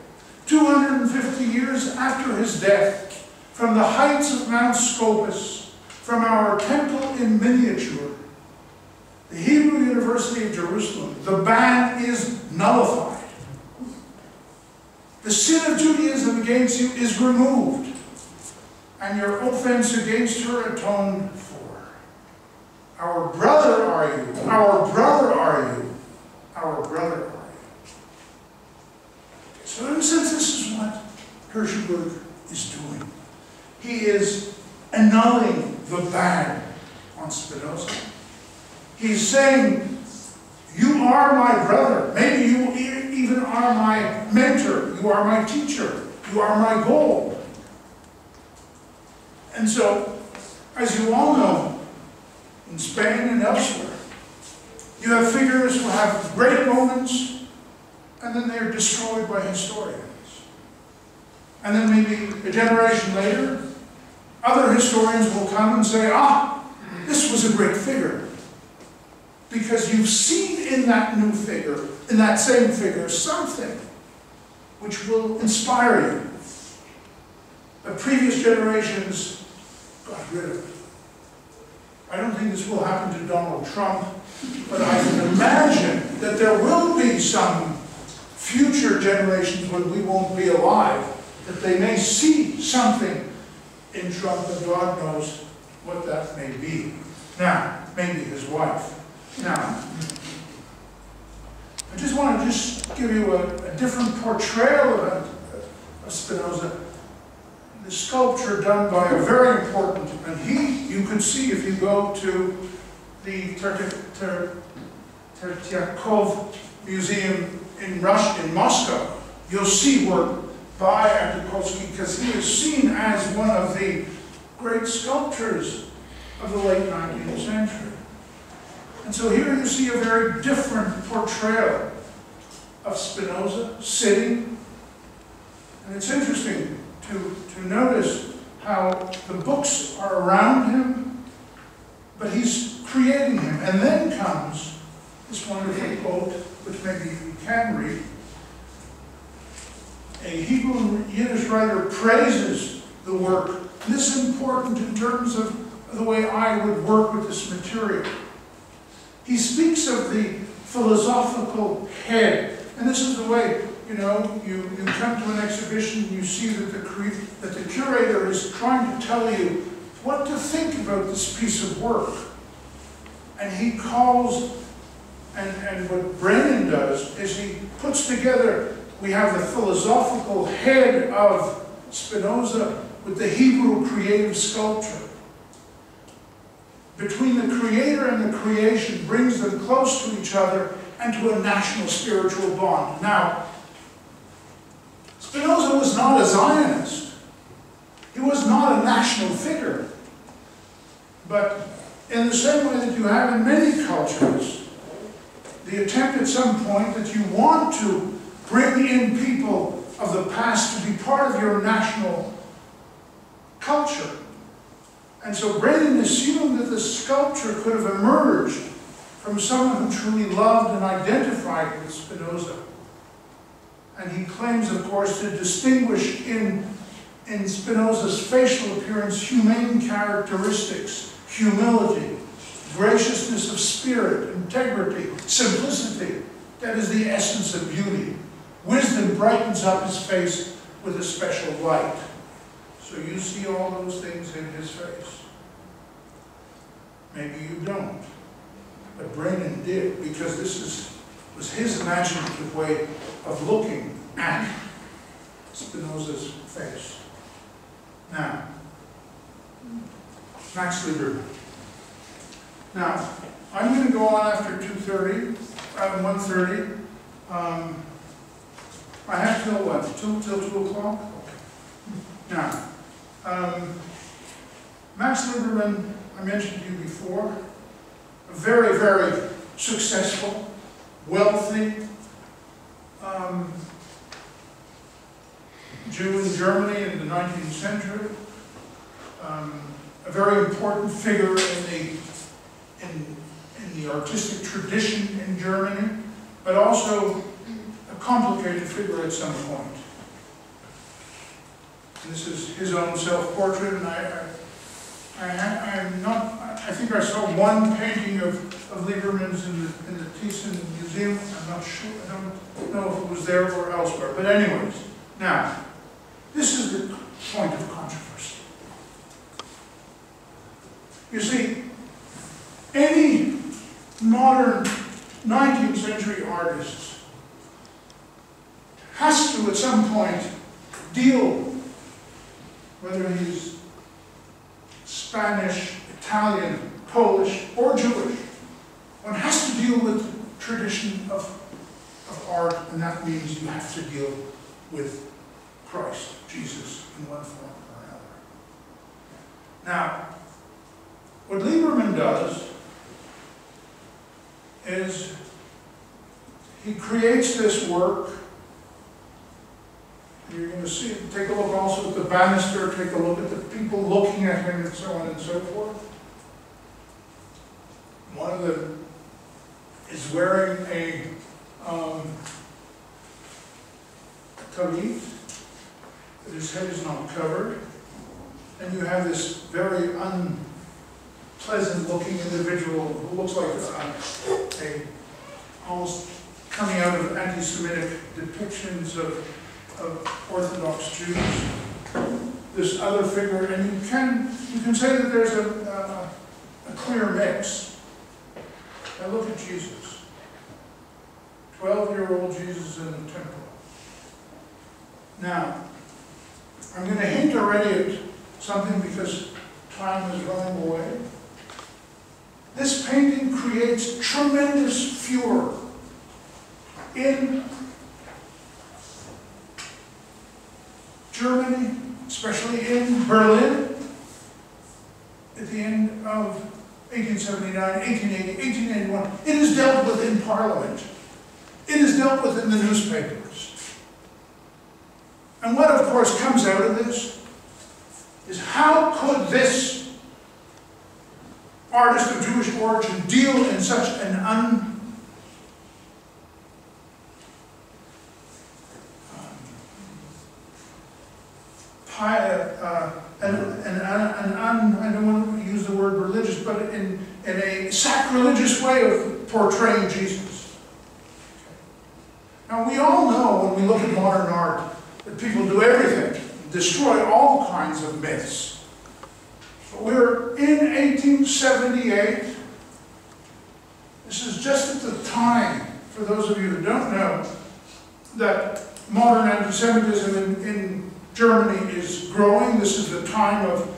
250 years after his death, from the heights of Mount Scopus, from our temple in miniature, the Hebrew University of Jerusalem, the ban is nullified. The sin of Judaism against you is removed, and your offense against her atoned for. Our brother are you, our brother are you, our brother are you. So in a sense, this is what Herzl is doing. He is annulling the ban on Spinoza. He's saying, you are my brother. Maybe you even are my mentor. You are my teacher. You are my goal. And so, as you all know, in Spain and elsewhere, you have figures who have great moments, and then they're destroyed by historians. And then maybe a generation later, other historians will come and say, this was a great figure. Because you've seen in that new figure, in that same figure, something which will inspire you. But previous generations got rid of it. I don't think this will happen to Donald Trump, but I can imagine that there will be some future generations when we won't be alive, that they may see something in Trump, and God knows what that may be. Now, maybe his wife. Now, I just want to give you a different portrayal of Spinoza. The sculpture done by a very important, and you could see if you go to the Tertyakov Museum in Moscow, you'll see work by Antokolsky, because he is seen as one of the great sculptors of the late 19th century. And so here you see a very different portrayal of Spinoza sitting. And it's interesting to notice how the books are around him, but he's creating him. And then comes this wonderful quote, which maybe you can read. A Hebrew and Yiddish writer praises the work. This is important in terms of the way I would work with this material. He speaks of the philosophical head. And this is the way, you come to an exhibition and you see that the curator is trying to tell you what to think about this piece of work. And he calls, and what Brennan does is he puts together, we have the philosophical head of Spinoza with the Hebrew creative sculpture. Between the creator and the creation brings them close to each other and to a national spiritual bond. Now, Spinoza was not a Zionist. He was not a national figure. But in the same way that you have in many cultures, the attempt at some point that you want to bring in people of the past to be part of your national culture. And so Brennan assumed that the sculpture could have emerged from someone who truly loved and identified with Spinoza. And he claims, of course, to distinguish in Spinoza's facial appearance humane characteristics, humility, graciousness of spirit, integrity, simplicity. That is the essence of beauty. Wisdom brightens up his face with a special light. So you see all those things in his face. Maybe you don't. But Brennan did, because this was his imaginative way of looking at Spinoza's face. Now, Max Lieberman. Now, I'm going to go on after 1:30. I have till what? Till 2 o'clock? Now, Max Lieberman, I mentioned to you before, a very, very successful, wealthy Jew in Germany in the 19th century, a very important figure in the artistic tradition in Germany, but also a complicated figure at some point. And this is his own self-portrait, and I think I saw one painting of Lieberman's in the Thyssen Museum. I'm not sure, I don't know if it was there or elsewhere. But anyways, now, this is the point of controversy. You see, any modern 19th century artist has to, at some point, deal, whether he's Spanish, Italian, Polish, or Jewish, one has to deal with the tradition of art, and that means you have to deal with Christ, Jesus, in one form or another. Now, what Lieberman does is he creates this work. You're going to see, take a look also at the banister, take a look at the people looking at him, and so on and so forth. One of them is wearing a talit, but his head is not covered. And you have this very unpleasant looking individual who looks like a almost coming out of anti-Semitic depictions of Orthodox Jews. This other figure, and you can say that there's a clear mix. Now look at Jesus. 12-year-old Jesus in the temple. Now, I'm going to hint already at something because time is running away. This painting creates tremendous furor in Germany, especially in Berlin, at the end of 1879, 1880, 1881. It is dealt with in Parliament. It is dealt with in the newspapers. And what, of course, comes out of this is how could this artist of Jewish origin deal in such an I don't want to use the word religious, but in a sacrilegious way of portraying Jesus. Now we all know when we look at modern art that people do everything, destroy all kinds of myths. But we're in 1878. This is just at the time, for those of you who don't know, that modern anti-Semitism in Germany is growing. This is the time of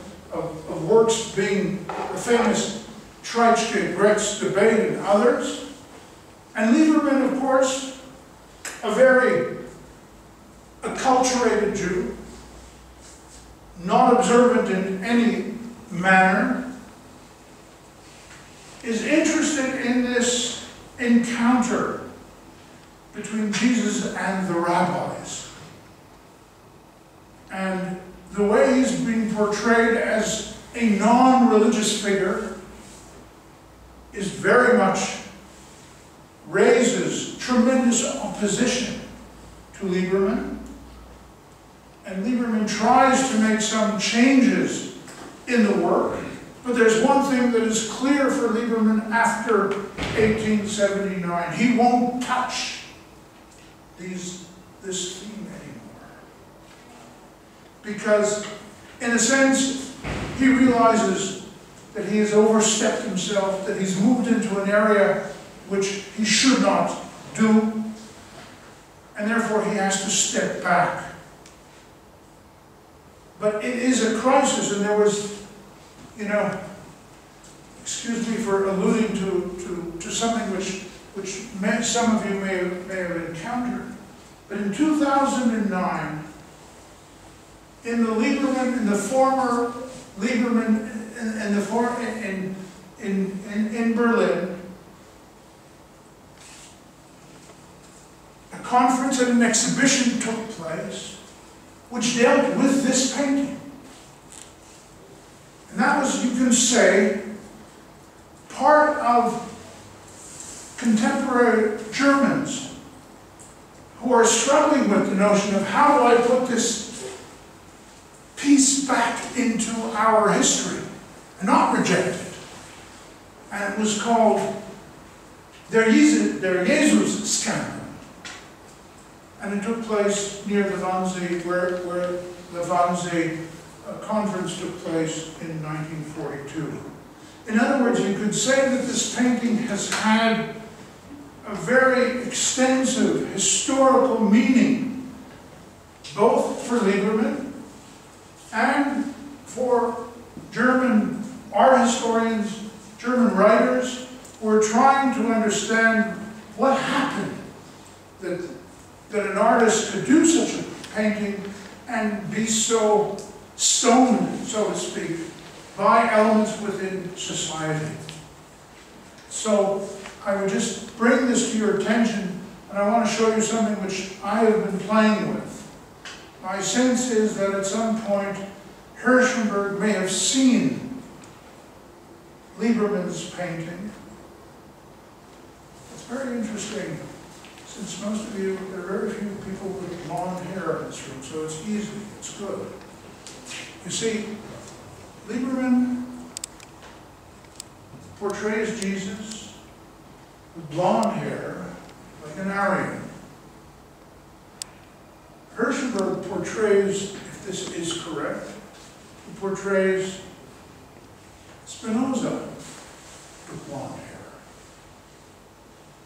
works being the famous Treitschke, Brecht's debate, and others. And Lieberman, of course, a very acculturated Jew, not observant in any manner, is interested in this encounter between Jesus and the rabbis. And the way he's being portrayed as a non-religious figure is very much raises tremendous opposition to Lieberman. And Lieberman tries to make some changes in the work. But there's one thing that is clear for Lieberman after 1879. He won't touch this theme anymore. Because, in a sense, he realizes that he has overstepped himself, that he's moved into an area which he should not do, and therefore he has to step back. But it is a crisis, and there was, excuse me for alluding to something which some of you may have encountered. But in 2009, in the former Lieberman, in Berlin, a conference and an exhibition took place which dealt with this painting. And that was, you can say, part of contemporary Germans who are struggling with the notion of how do I put this piece back into our history and not reject it. And it was called Der Jesus Scandal. And it took place near the Wannsee, where the Wannsee conference took place in 1942. In other words, you could say that this painting has had a very extensive historical meaning, both for Lieberman and for German art historians, German writers, who are trying to understand what happened that an artist could do such a painting and be so stoned, so to speak, by elements within society. So I would just bring this to your attention, and I want to show you something which I have been playing with. My sense is that at some point Hirschenberg may have seen Lieberman's painting. It's very interesting, since most of you, there are very few people with blonde hair in this room, so it's easy, it's good. You see, Lieberman portrays Jesus with blonde hair, like an Marian. Hirschenberg portrays, if this is correct, he portrays Spinoza with blonde hair.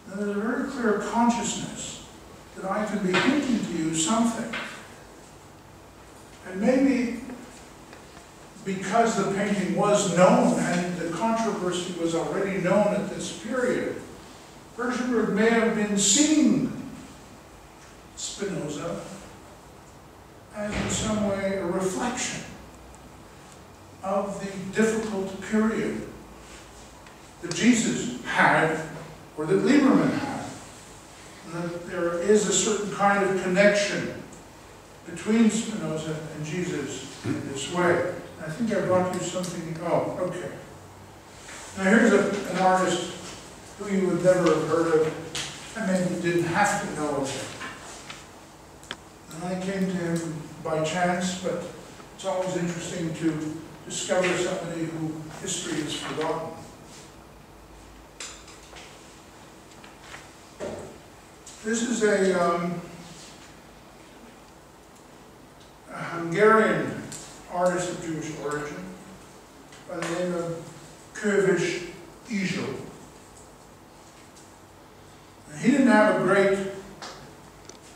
Now there's a very clear consciousness that I can be hinting to you something. And maybe because the painting was known and the controversy was already known at this period, Hirschenberg may have been seeing Spinoza as in some way a reflection of the difficult period that Jesus had, or that Lieberman had. And that there is a certain kind of connection between Spinoza and Jesus in this way. And I think I brought you something, oh, okay. Now here's an artist who you would never have heard of, and maybe didn't have to know of him. And I came to him by chance, but it's always interesting to discover somebody who history has forgotten. This is a Hungarian artist of Jewish origin by the name of Kurvish Izsó. He didn't have a great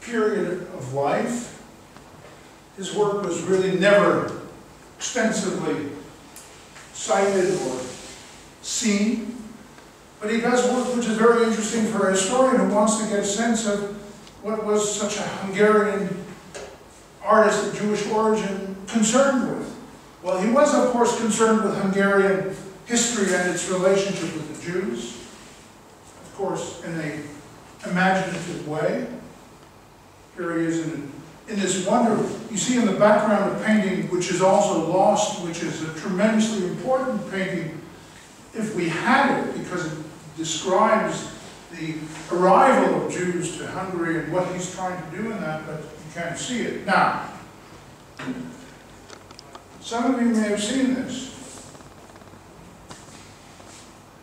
period of life. His work was really never extensively cited or seen. But he does work which is very interesting for a historian who wants to get a sense of what was such a Hungarian artist of Jewish origin concerned with. Well, he was, of course, concerned with Hungarian history and its relationship with the Jews, of course, in an imaginative way. Here he is in this wonder. You see in the background a painting which is also lost, which is a tremendously important painting if we had it, because it describes the arrival of Jews to Hungary and what he's trying to do in that, but you can't see it. Now, some of you may have seen this.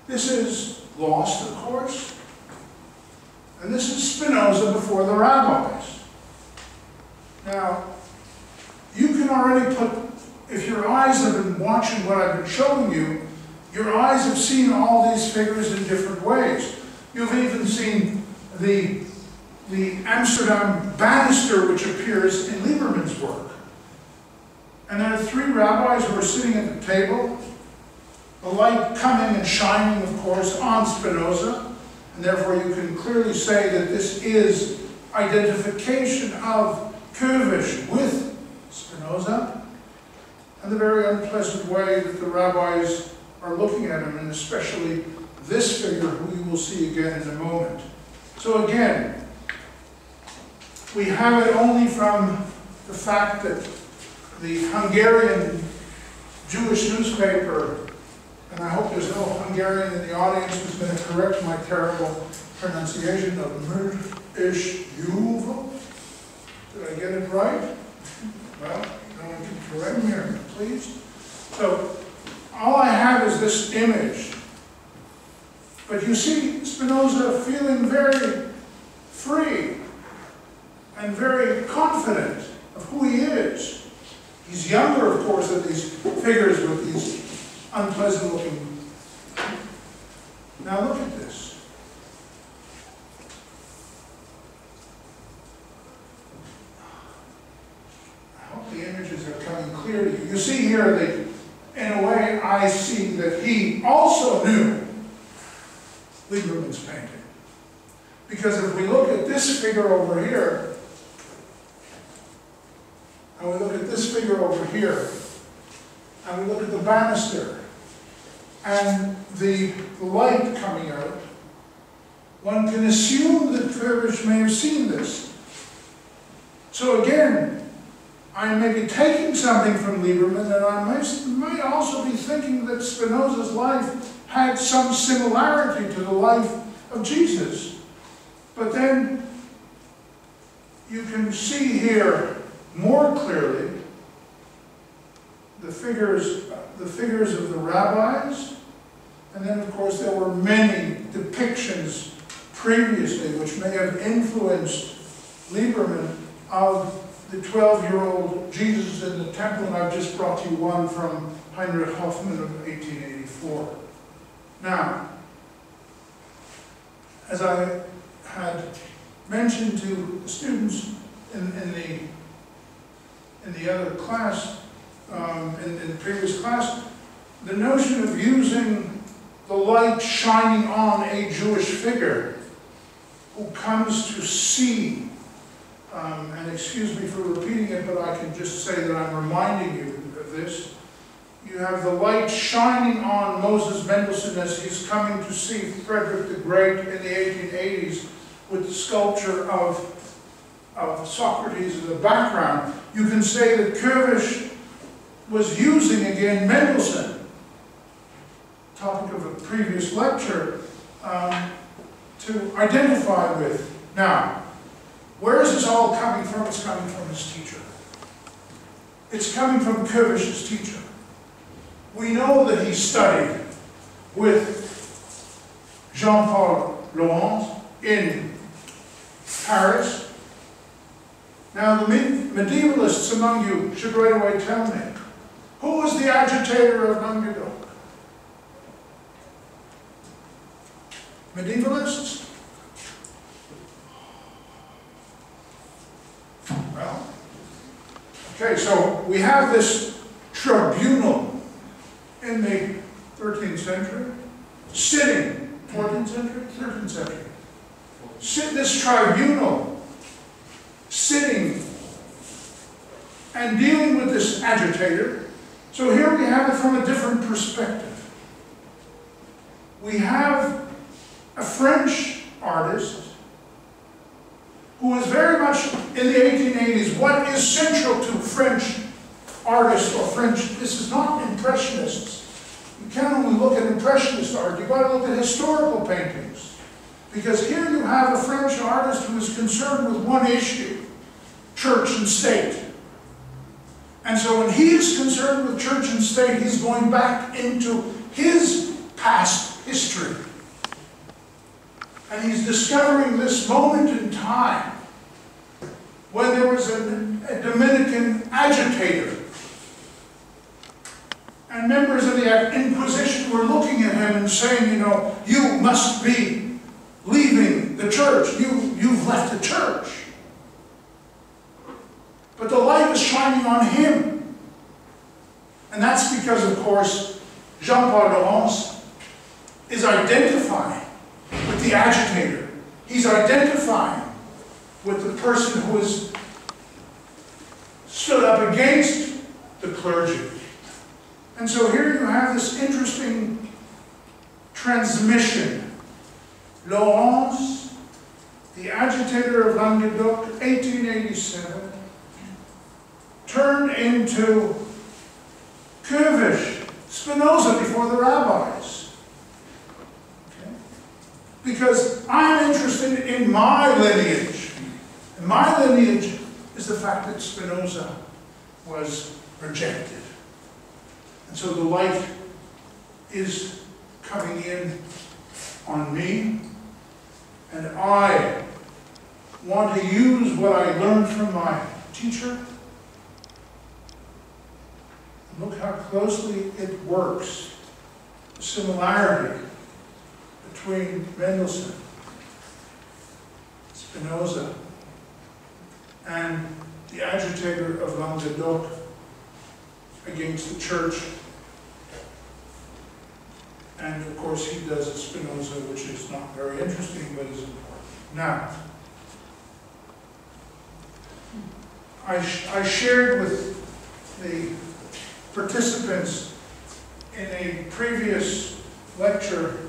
This is lost, of course, and this is Spinoza before the rabbis. Now, you can already put, if your eyes have been watching what I've been showing you, your eyes have seen all these figures in different ways. You've even seen the Amsterdam banister which appears in Lieberman's work. And there are three rabbis who are sitting at the table, the light coming and shining, of course, on Spinoza, and therefore you can clearly say that this is identification of Kurvish with Spinoza, and the very unpleasant way that the rabbis are looking at him, and especially this figure, who you will see again in a moment. So again, we have it only from the fact that the Hungarian Jewish newspaper, and I hope there's no Hungarian in the audience who's going to correct my terrible pronunciation of Mrdish. Did I get it right? Well, no one can correct me, are you pleased? So, all I have is this image. But you see Spinoza feeling very free and very confident of who he is. He's younger, of course, than these figures with these unpleasant looking. Now look at this. I hope the images are coming clear to you. You see here that, in a way, I see that he also knew Lieberman's painting. Because if we look at this figure over here, and we look at this figure over here, and we look at the banister, and the light coming out, one can assume that Kurvish may have seen this. So again, I may be taking something from Lieberman, and I might also be thinking that Spinoza's life had some similarity to the life of Jesus. But then you can see here more clearly the figures of the rabbis, and then of course there were many depictions previously, which may have influenced Lieberman, of the 12-year-old Jesus in the temple, and I've just brought you one from Heinrich Hoffmann of 1884. Now, as I had mentioned to the students in the other class, in the previous class, the notion of using the light shining on a Jewish figure who comes to see, and excuse me for repeating it, but I can just say that I'm reminding you of this. You have the light shining on Moses Mendelssohn as he's coming to see Frederick the Great in the 1880s with the sculpture of Socrates in the background. You can say that Curvish was using again Mendelssohn, topic of a previous lecture, to identify with. Now, where is this all coming from? It's coming from his teacher. It's coming from Curvish's teacher. We know that he studied with Jean-Paul Laurent in Paris. Now, the medievalists among you should right away tell me, who was the agitator of Languedoc? Medievalists? Well, okay, so we have this tribunal in the 13th century, sitting, 14th century, 13th century, this tribunal sitting and dealing with this agitator. So here we have it from a different perspective. We have a French artist who is very much in the 1880s. What is central to French artists or French? This is not Impressionists. You can't only look at Impressionist art, you've got to look at historical paintings. Because here you have a French artist who is concerned with one issue, church and state. And so when he is concerned with church and state, he's going back into his past history. And he's discovering this moment in time when there was a Dominican agitator. And members of the Inquisition were looking at him and saying, you know, you must be leaving the church. You've left the church. But the light is shining on him. And that's because, of course, Jean-Paul Laurent is identifying with the agitator. He's identifying with the person who has stood up against the clergy. And so here you have this interesting transmission. Laurent, the agitator of Languedoc, 1887, turned into Curvish, Spinoza before the rabbis. Okay? Because I'm interested in my lineage. And my lineage is the fact that Spinoza was rejected. And so the light is coming in on me, and I want to use what I learned from my teacher. Look how closely it works. The similarity between Mendelssohn, Spinoza, and the agitator of Languedoc against the church. And of course he does a Spinoza, which is not very interesting, but is important. Now, I shared with the participants in a previous lecture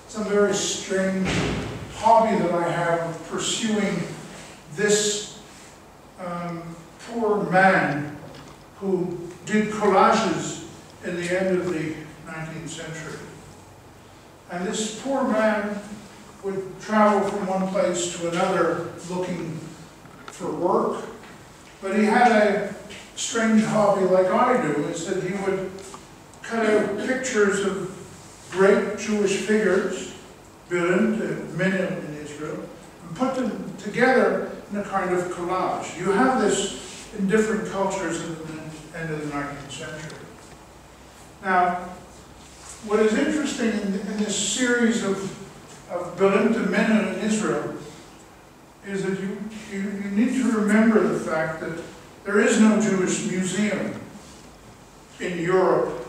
some very strange hobby that I have of pursuing this poor man who did collages in the end of the 19th century. And this poor man would travel from one place to another looking for work. But he had a strange hobby like I do, is that he would cut out pictures of great Jewish figures, berühmte Männer in Israel, and put them together in a kind of collage. You have this in different cultures at the end of the 19th century. Now, what is interesting in this series of berühmte Männer in Israel is that you need to remember the fact that there is no Jewish museum in Europe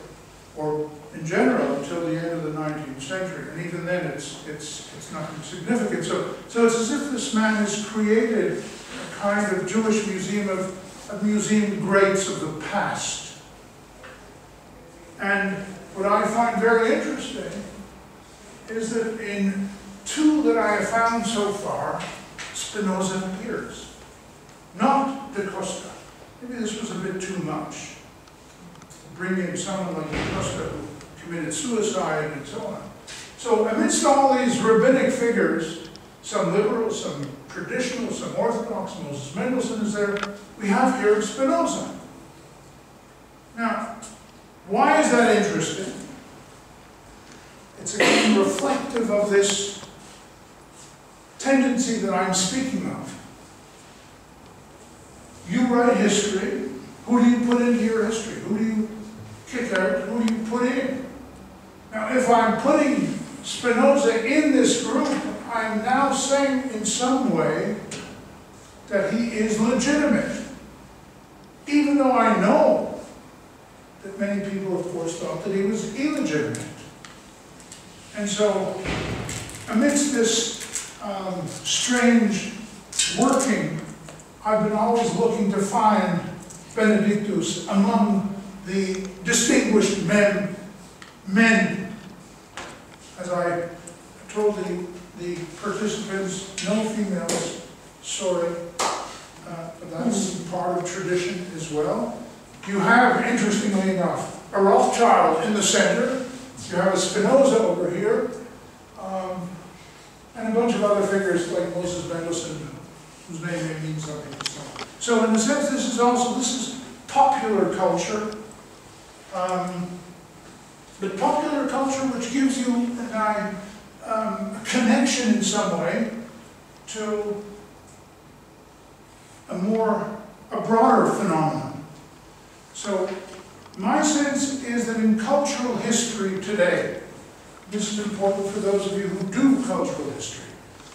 or in general until the end of the 19th century, and even then it's nothing significant. So it's as if this man has created a kind of Jewish museum of museum greats of the past. And what I find very interesting is that in two that I have found so far, Spinoza appears, not da Costa. Maybe this was a bit too much. Bring in someone like da Costa who committed suicide and so on. So amidst all these rabbinic figures, some liberal, some traditional, some orthodox, Moses Mendelssohn is there, we have here Spinoza. Now, why is that interesting? It's again reflective of this tendency that I'm speaking of. You write history. Who do you put into your history? Who do you kick out? Who do you put in? Now, if I'm putting Spinoza in this group, I'm now saying in some way that he is legitimate. Even though I know that many people, of course, thought that he was illegitimate. And so, amidst this strange working, I've been always looking to find Benedictus among the distinguished men. As I told the participants, no females, sorry, but that's part of tradition as well. You have, interestingly enough, a Rothschild in the center. You have a Spinoza over here, and a bunch of other figures like Moses Mendelssohn, whose name may mean something to someone. So in a sense, this is popular culture, but popular culture which gives you and I a connection in some way to a broader phenomenon. So my sense is that in cultural history today, this is important for those of you who do cultural history,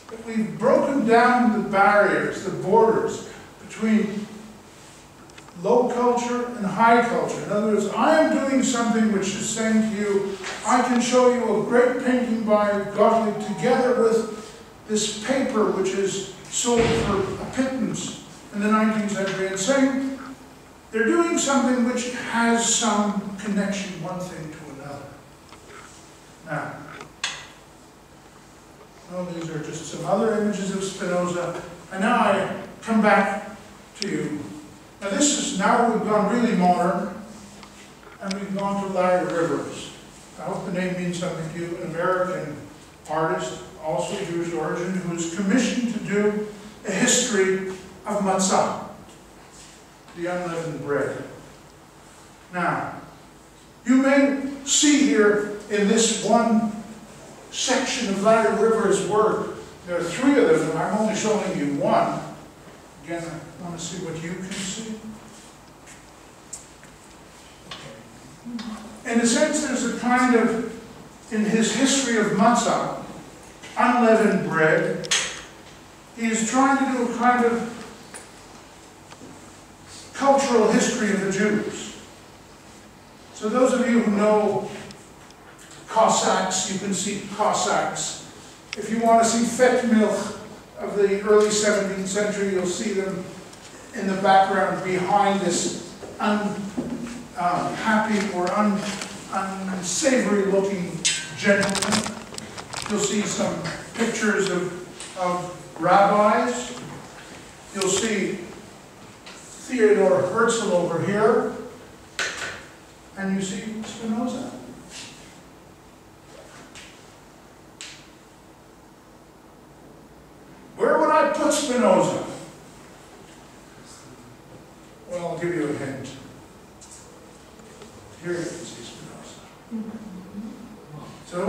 that we've broken down the barriers, the borders between low culture and high culture. In other words, I am doing something which is saying to you, I can show you a great painting by Gottlieb together with this paper which is sold for a pittance in the 19th century, and saying they're doing something which has some connection, one thing to another. Now, well, these are just some other images of Spinoza, and now I come back to you. Now we've gone really modern, and we've gone to Larry Rivers. I hope the name means something to you. An American artist, also Jewish origin, who is commissioned to do a history of matzah, the unleavened bread. Now, you may see here in this one section of Larry Rivers' work, there are three of them, and I'm only showing you one. Again, I want to see what you can see. In a sense, there's a kind of, in his history of matzah, unleavened bread, he is trying to do a kind of cultural history of the Jews. So those of you who know Cossacks, you can see Cossacks. If you want to see Fett milk of the early 17th century, you'll see them in the background behind this unhappy or unsavory looking gentleman. You'll see some pictures of rabbis. You'll see Theodor Herzl over here. And you see Spinoza. Where would I put Spinoza? Well, I'll give you a hint. Here you can see Spinoza. So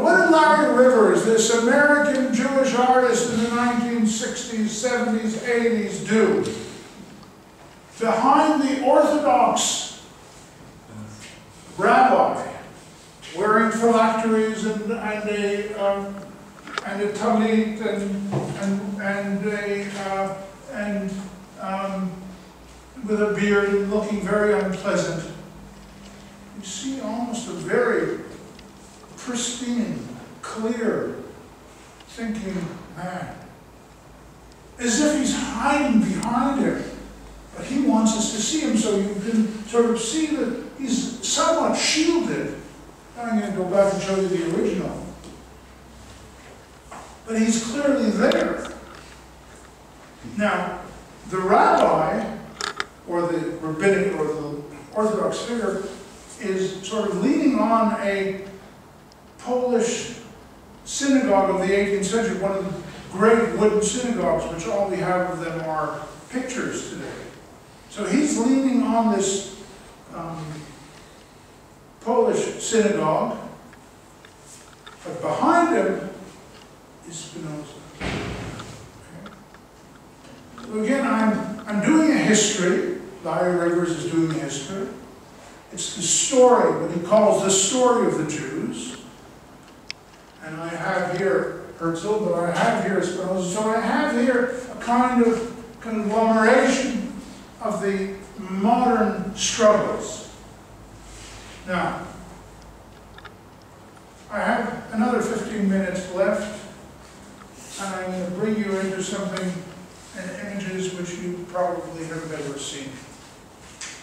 Zionists in the 1960s, 70s, 80s do. Behind the Orthodox rabbi, wearing phylacteries and a talit and with a beard and looking very unpleasant, you see almost a very pristine, clear, thinking man. As if he's hiding behind him. But he wants us to see him, so you can sort of see that he's somewhat shielded. I'm going to go back and show you the original. But he's clearly there. Now, the rabbi, or the rabbinic, or the Orthodox figure, is sort of leaning on a Polish synagogue of the 18th century, one of the great wooden synagogues, which all we have of them are pictures today. So he's leaning on this Polish synagogue, but behind him is Spinoza. Okay. So again, I'm doing a history. Larry Rivers is doing a history. It's the story, what he calls the story of the Jews. And I have here Herzl, but I have here Spinoza. So I have here a kind of conglomeration of the modern struggles. Now, I have another 15 minutes left, and I'm going to bring you into something, images which you probably have never seen.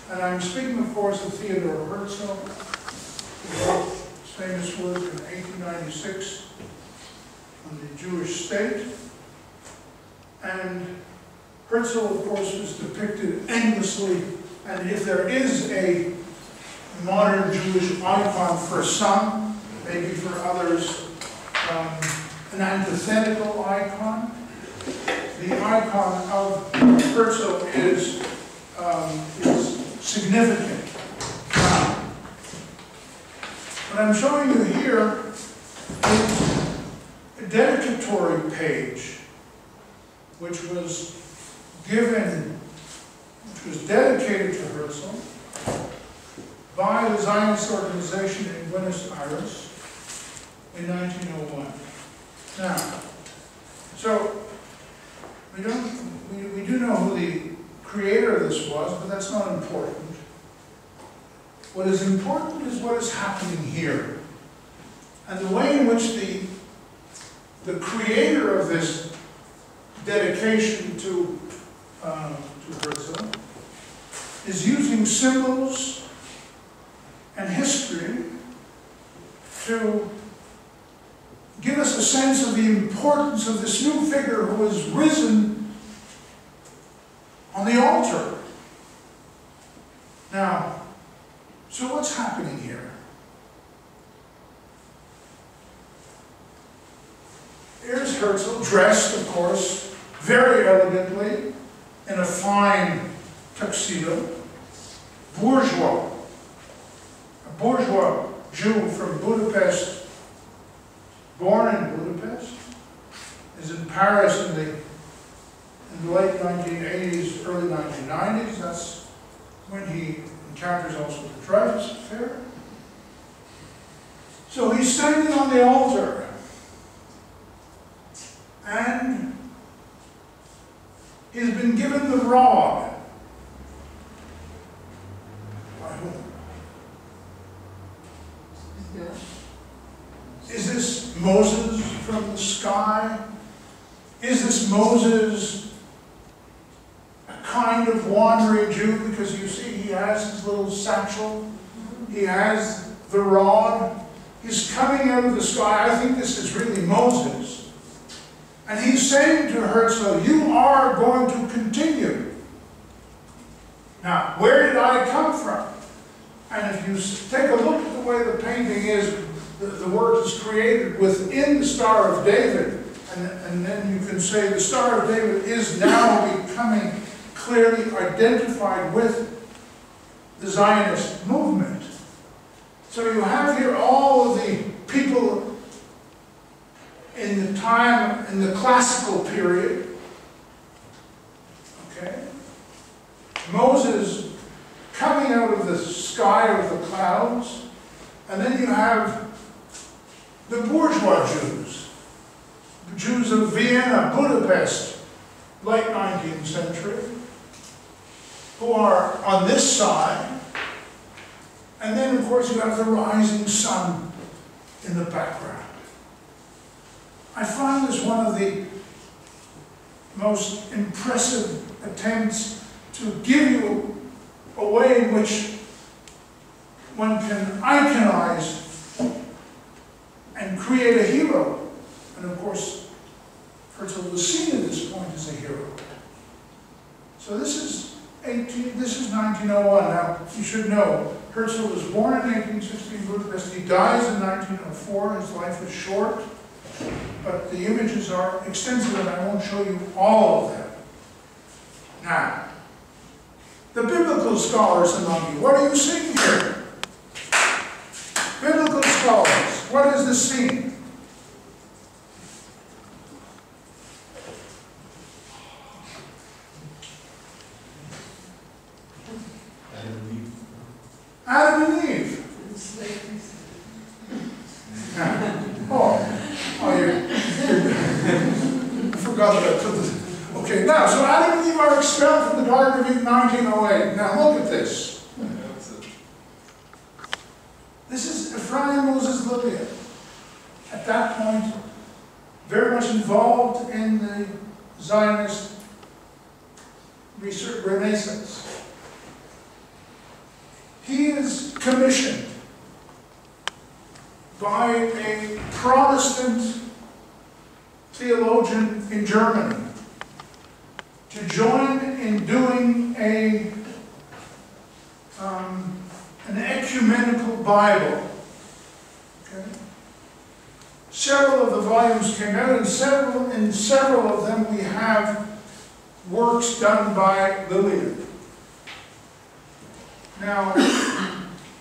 And I'm speaking, of course, of Theodor Herzl, who wrote his famous work in 1896 on the Jewish state. And Herzl, of course, was depicted endlessly, and if there is a modern Jewish icon for some, maybe for others, an antithetical icon, the icon of Herzl is significant. Now, what I'm showing you here is a dedicatory page, which was dedicated to Herzl by the Zionist organization in Buenos Aires in 1901. Now, so we do know who the creator of this was, but that's not important. What is important is what is happening here, and the way in which the creator of this dedication to Herzl is using symbols and history to give us a sense of the importance of this new figure who has risen on the altar. Now, so what's happening here? Here's Herzl, dressed, of course, very elegantly, in a fine tuxedo, bourgeois, a bourgeois Jew from Budapest, born in Budapest, is in Paris in the late 1980s, early 1990s. That's when he encounters also the Dreyfus affair. So he's standing on the altar, and he's been given the rod. By whom? Is this Moses from the sky? Is this Moses a kind of wandering Jew? Because you see, he has his little satchel. He has the rod. He's coming out of the sky. I think this is really Moses. And he's saying to Herzl, you are going to continue. Now, where did I come from? And if you take a look at the way the painting is, the work is created within the Star of David, and then you can say the Star of David is now becoming clearly identified with the Zionist movement. So you have here all of the people in in the classical period. Okay? Moses coming out of the sky of the clouds, and then you have the bourgeois Jews, the Jews of Vienna, Budapest, late 19th century, who are on this side, and then of course you have the rising sun in the background. I find this one of the most impressive attempts to give you a way in which one can iconize and create a hero. And of course, Herzl was seen at this point as a hero. So this is 1901. Now, you should know, Herzl was born in 1860 in Budapest. He dies in 1904. His life is short, but the images are extensive, and I won't show you all of them. Now, the biblical scholars among you, what are you seeing here? Biblical scholars, what is the scene? Adam and Eve. I forgot that I put this. Okay, now, so Adam and Eve are expelled from the Garden of Eden in 1908. Now look at this. This is Ephraim Moses Lillian. At that point, very much involved in the Zionist research renaissance. He is commissioned by a Protestant theologian in Germany to join in doing an ecumenical Bible. Okay? Several of the volumes came out, and in several of them we have works done by Lillian. Now,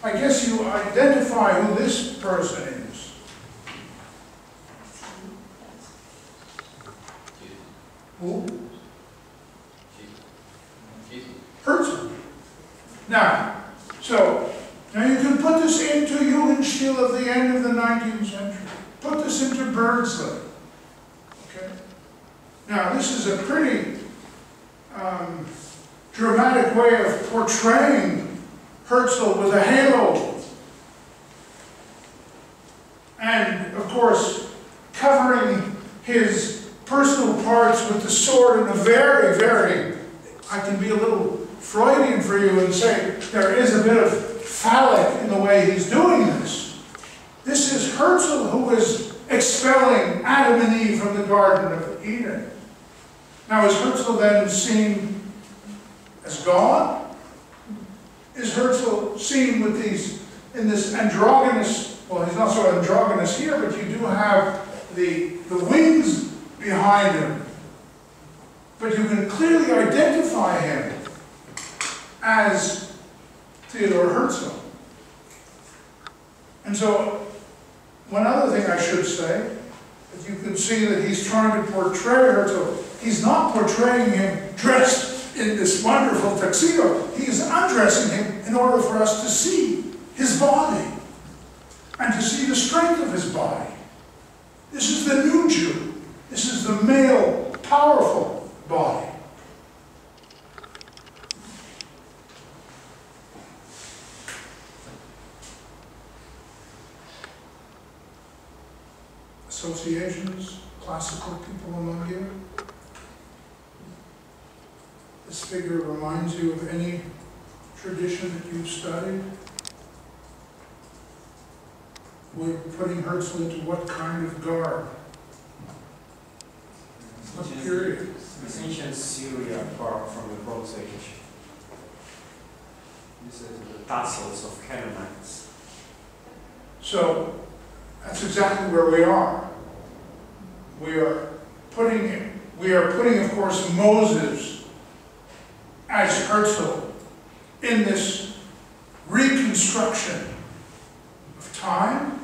I guess you identify who this person is. Who? Herzl. Now you can put this into Jugendstil of the end of the 19th century. Put this into Birdsley. Okay? Now, this is a pretty dramatic way of portraying Herzl with a halo. And, of course, covering his personal parts with the sword in a very, very, I can be a little Freudian for you and say there is a bit of phallic in the way he's doing this. This is Herzl who is expelling Adam and Eve from the Garden of Eden. Now, is Herzl then seen as God? Is Herzl seen with these, in this androgynous, well, he's not so androgynous here, but you do have the wings behind him. But you can clearly identify him as Theodor Herzl. And so, one other thing I should say, that you can see that he's trying to portray Herzl. He's not portraying him dressed in this wonderful tuxedo. He is undressing him in order for us to see his body and to see the strength of his body. This is the new Jew. This is the male, powerful body. Associations, classical people among you. This figure reminds you of any tradition that you've studied. We're putting Herzl into what kind of garb? What period?
It's ancient Syria from the Bronze Age. This is the tassels of Canaanites.
So that's exactly where we are. We are putting, of course, Moses as Herzl in this reconstruction of time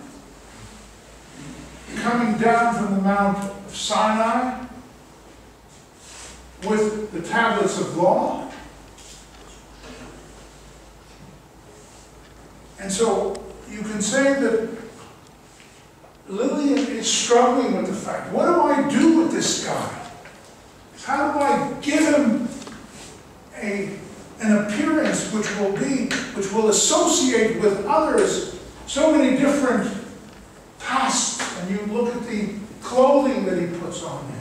coming down from the Mount of Sinai with the tablets of law. And so you can say that Lillian is struggling with the fact, what do I do with this guy? How do I give him an appearance which will associate with others so many different pasts? And you look at the clothing that he puts on him.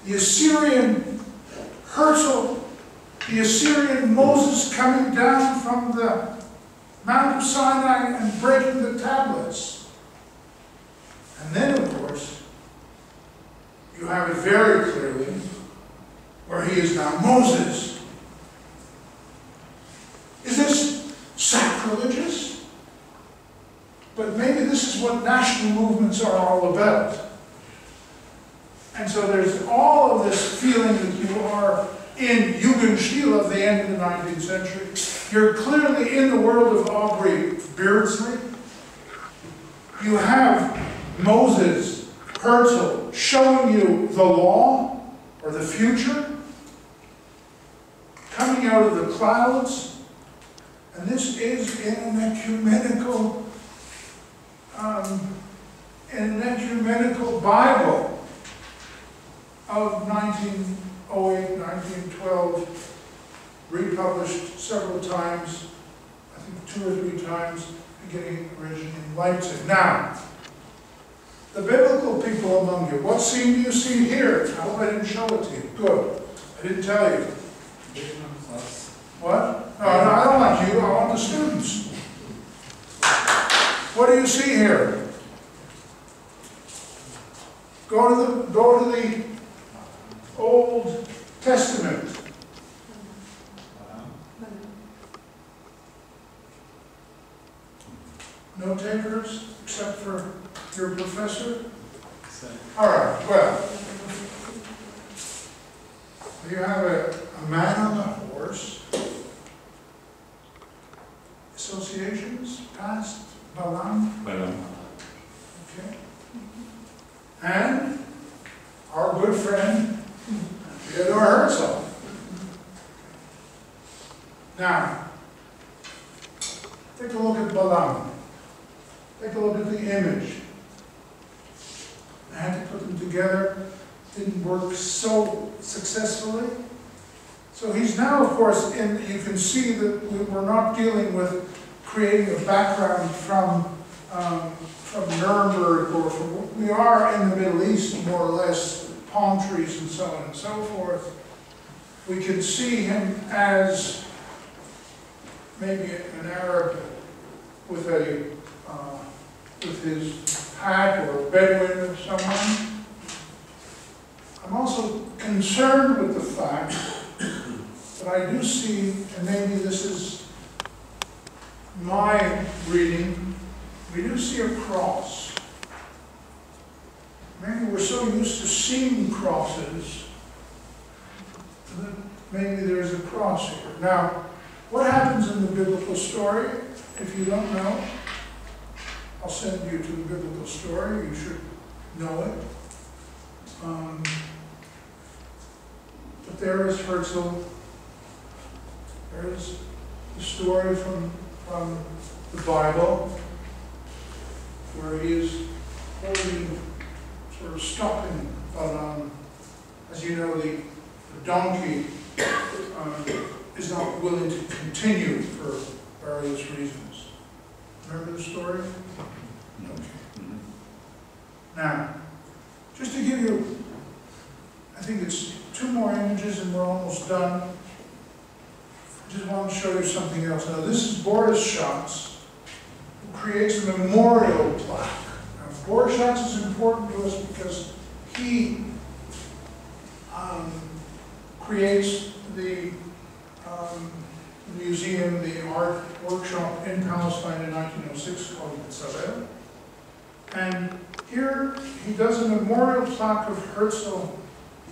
The Assyrian Herzl, the Assyrian Moses coming down from the Mount of Sinai and breaking the tablets. And then, of course, you have it very clearly where he is now Moses. Is this sacrilegious? But maybe this is what national movements are all about. And so there's all of this feeling that you are in Jugendstil of the end of the 19th century. You're clearly in the world of Aubrey Beardsley. You have Moses, Herzl, showing you the law, or the future, coming out of the clouds. And this is in an ecumenical Bible of 1908, 1912, republished several times, I think 2 or 3 times, beginning originally in Leipzig. Now, the biblical people among you, what scene do you see here? I hope I didn't show it to you. Good. I didn't tell you. What? No, I don't want you. I want the students. What do you see here? Go to the Old Testament. No takers, except for your professor? All right, well, you have a man on the horse. Associations, past, Balam. Okay. And our good friend, Theodor Herzl. Now, take a look at Balam. Take a look at the image. I had to put them together. Didn't work so successfully. So he's now, of course, you can see that we're not dealing with creating a background from Nuremberg or from, we are in the Middle East, more or less, palm trees and so on and so forth. We can see him as maybe an Arab with his pack or a Bedouin or someone. I'm also concerned with the fact that I do see, and maybe this is my reading, we do see a cross. Maybe we're so used to seeing crosses that maybe there's a cross here. Now, what happens in the biblical story? If you don't know, I'll send you to the biblical story. You should know it. But there is Herzl. There is the story from the Bible where he is holding, sort of stopping, but as you know, the donkey is not willing to continue for various reasons. Remember the story? Okay. Now, just to give you, I think it's 2 more images and we're almost done. I just want to show you something else. Now, this is Boris Schatz, who creates a memorial plaque. Now, Boris Schatz is important to us because he creates the museum, the art workshop in Palestine in 1906 called Tzaveh. And here he does a memorial plaque of Herzl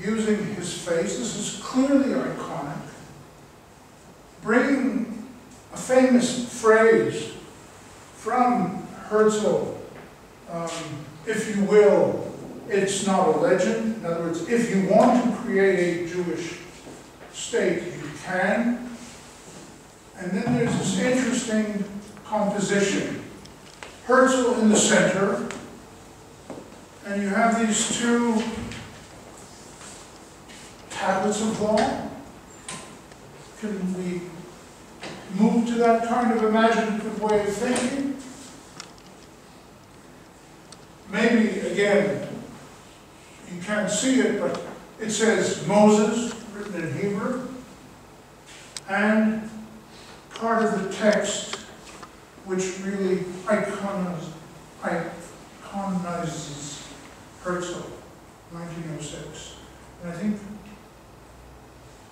using his face. This is clearly iconic. Bringing a famous phrase from Herzl if you will, it's not a legend. In other words, if you want to create a Jewish state, you can. And then there's this interesting composition. Herzl in the center, and you have these two tablets of law. Can we move to that kind of imaginative way of thinking? Maybe, again, you can't see it, but it says Moses, written in Hebrew, and part of the text which really iconizes Herzl, 1906. And I think,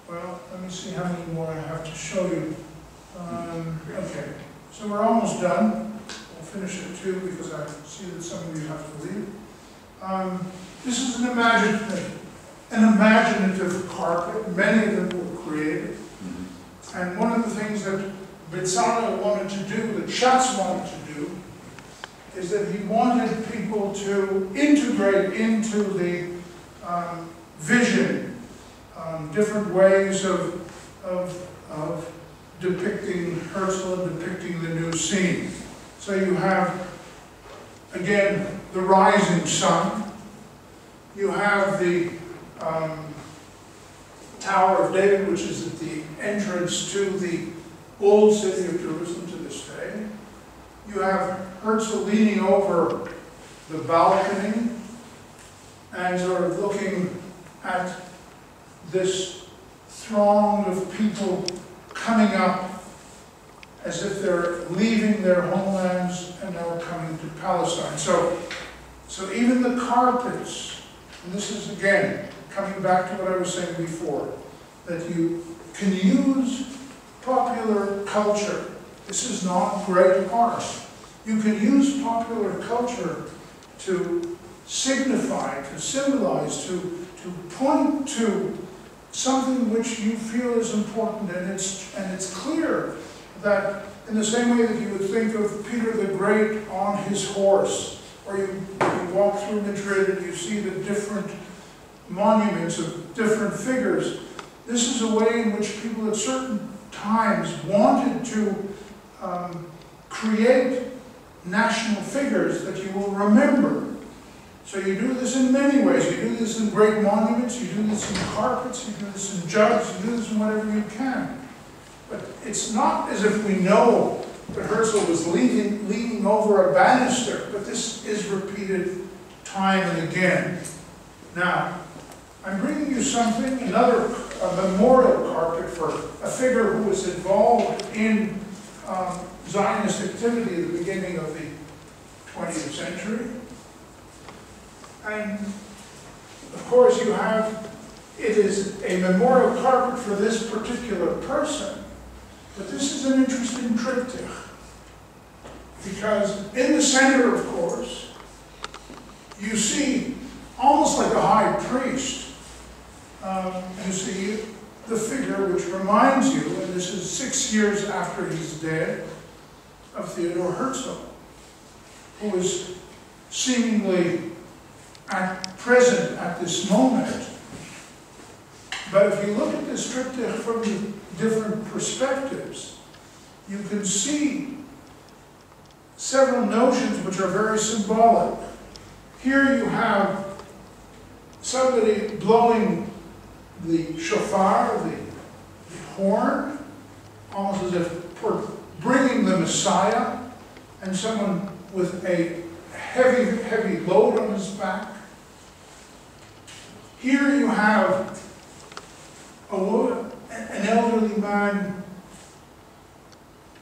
well, let me see how many more I have to show you. Okay, so we're almost done. We'll finish at 2 because I see that some of you have to leave. This is an imaginative carpet. Many of them were created. And one of the things that Bezalel wanted to do, that Schatz wanted to do, is that he wanted people to integrate into the vision different ways of depicting Herzl and depicting the new scene. So you have, again, the rising sun. You have the Tower of David, which is at the entrance to the old city of Jerusalem to this day. You have Herzl leaning over the balcony and sort of looking at this throng of people coming up as if they're leaving their homelands and now coming to Palestine. So even the carpets, and this is again coming back to what I was saying before, that you can use popular culture. This is not great art. You can use popular culture to signify, to symbolize, to point to something which you feel is important, and it's clear that in the same way that you would think of Peter the Great on his horse, or you walk through Madrid and you see the different monuments of different figures, this is a way in which people at certain times wanted to create national figures that you will remember. So you do this in many ways. You do this in great monuments, you do this in carpets, you do this in jugs, you do this in whatever you can. But it's not as if we know that Herzl was leaning over a banister, but this is repeated time and again. Now, I'm bringing you something, another memorial carpet for a figure who was involved in Zionist activity at the beginning of the 20th century. And of course you have, it is a memorial carpet for this particular person, but this is an interesting triptych. Because in the center, of course, you see, almost like a high priest, you see the figure which reminds you, and this is 6 years after he's dead, of Theodor Herzl, who is seemingly present at this moment. But if you look at this triptych from different perspectives, you can see several notions which are very symbolic. Here you have somebody blowing the shofar, the horn, almost as if bringing the Messiah, and someone with a heavy load on his back. Here you have an elderly man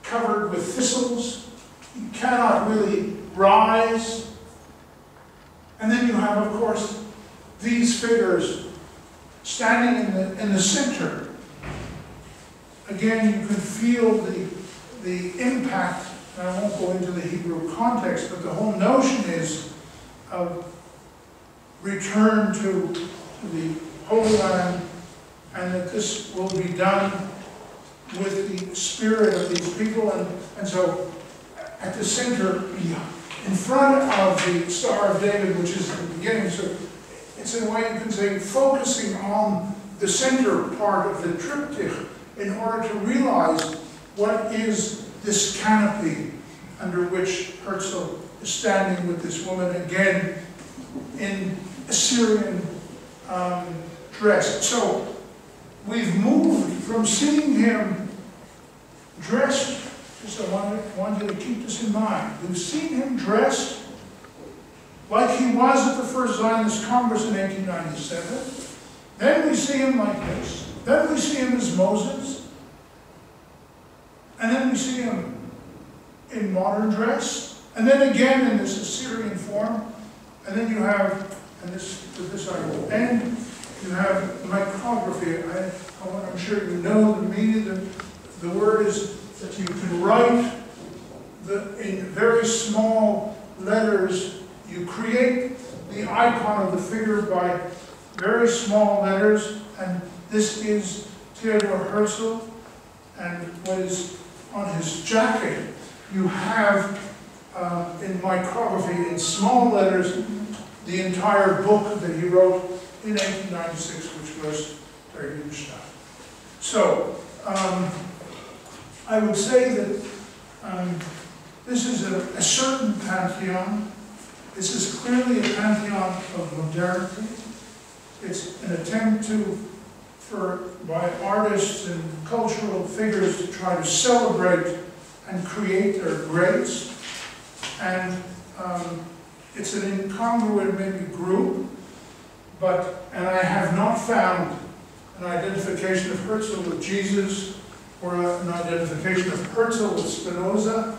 covered with thistles. He cannot really rise. And then you have, of course, these figures standing in the center. Again, you can feel the impact, and I won't go into the Hebrew context, but the whole notion is of return to the Holy Land, and that this will be done with the spirit of these people. And so at the center, in front of the Star of David, which is at the beginning. So it's in a way you can say focusing on the center part of the triptych in order to realize what is this canopy under which Herzl is standing with this woman, again in Assyrian dress. So we've moved from seeing him dressed, just I want you to keep this in mind, we've seen him dressed like he was at the first Zionist Congress in 1897. Then we see him like this. Then we see him as Moses. And then we see him in modern dress. And then again in this Assyrian form. And then you have, and with this I will end, you have micrography. I'm sure you know the meaning. The word is that you can write in very small letters. You create the icon of the figure by very small letters, and this is Theodor Herzl, and what is on his jacket, you have in micrography, in small letters, the entire book that he wrote in 1896, which was Direction. So, I would say that this is a certain pantheon. This is clearly a pantheon of modernity. It's an attempt by artists and cultural figures to try to celebrate and create their greats. And it's an incongruent maybe group, and I have not found an identification of Herzl with Jesus or an identification of Herzl with Spinoza,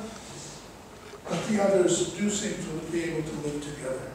but the others do seem to be able to live together.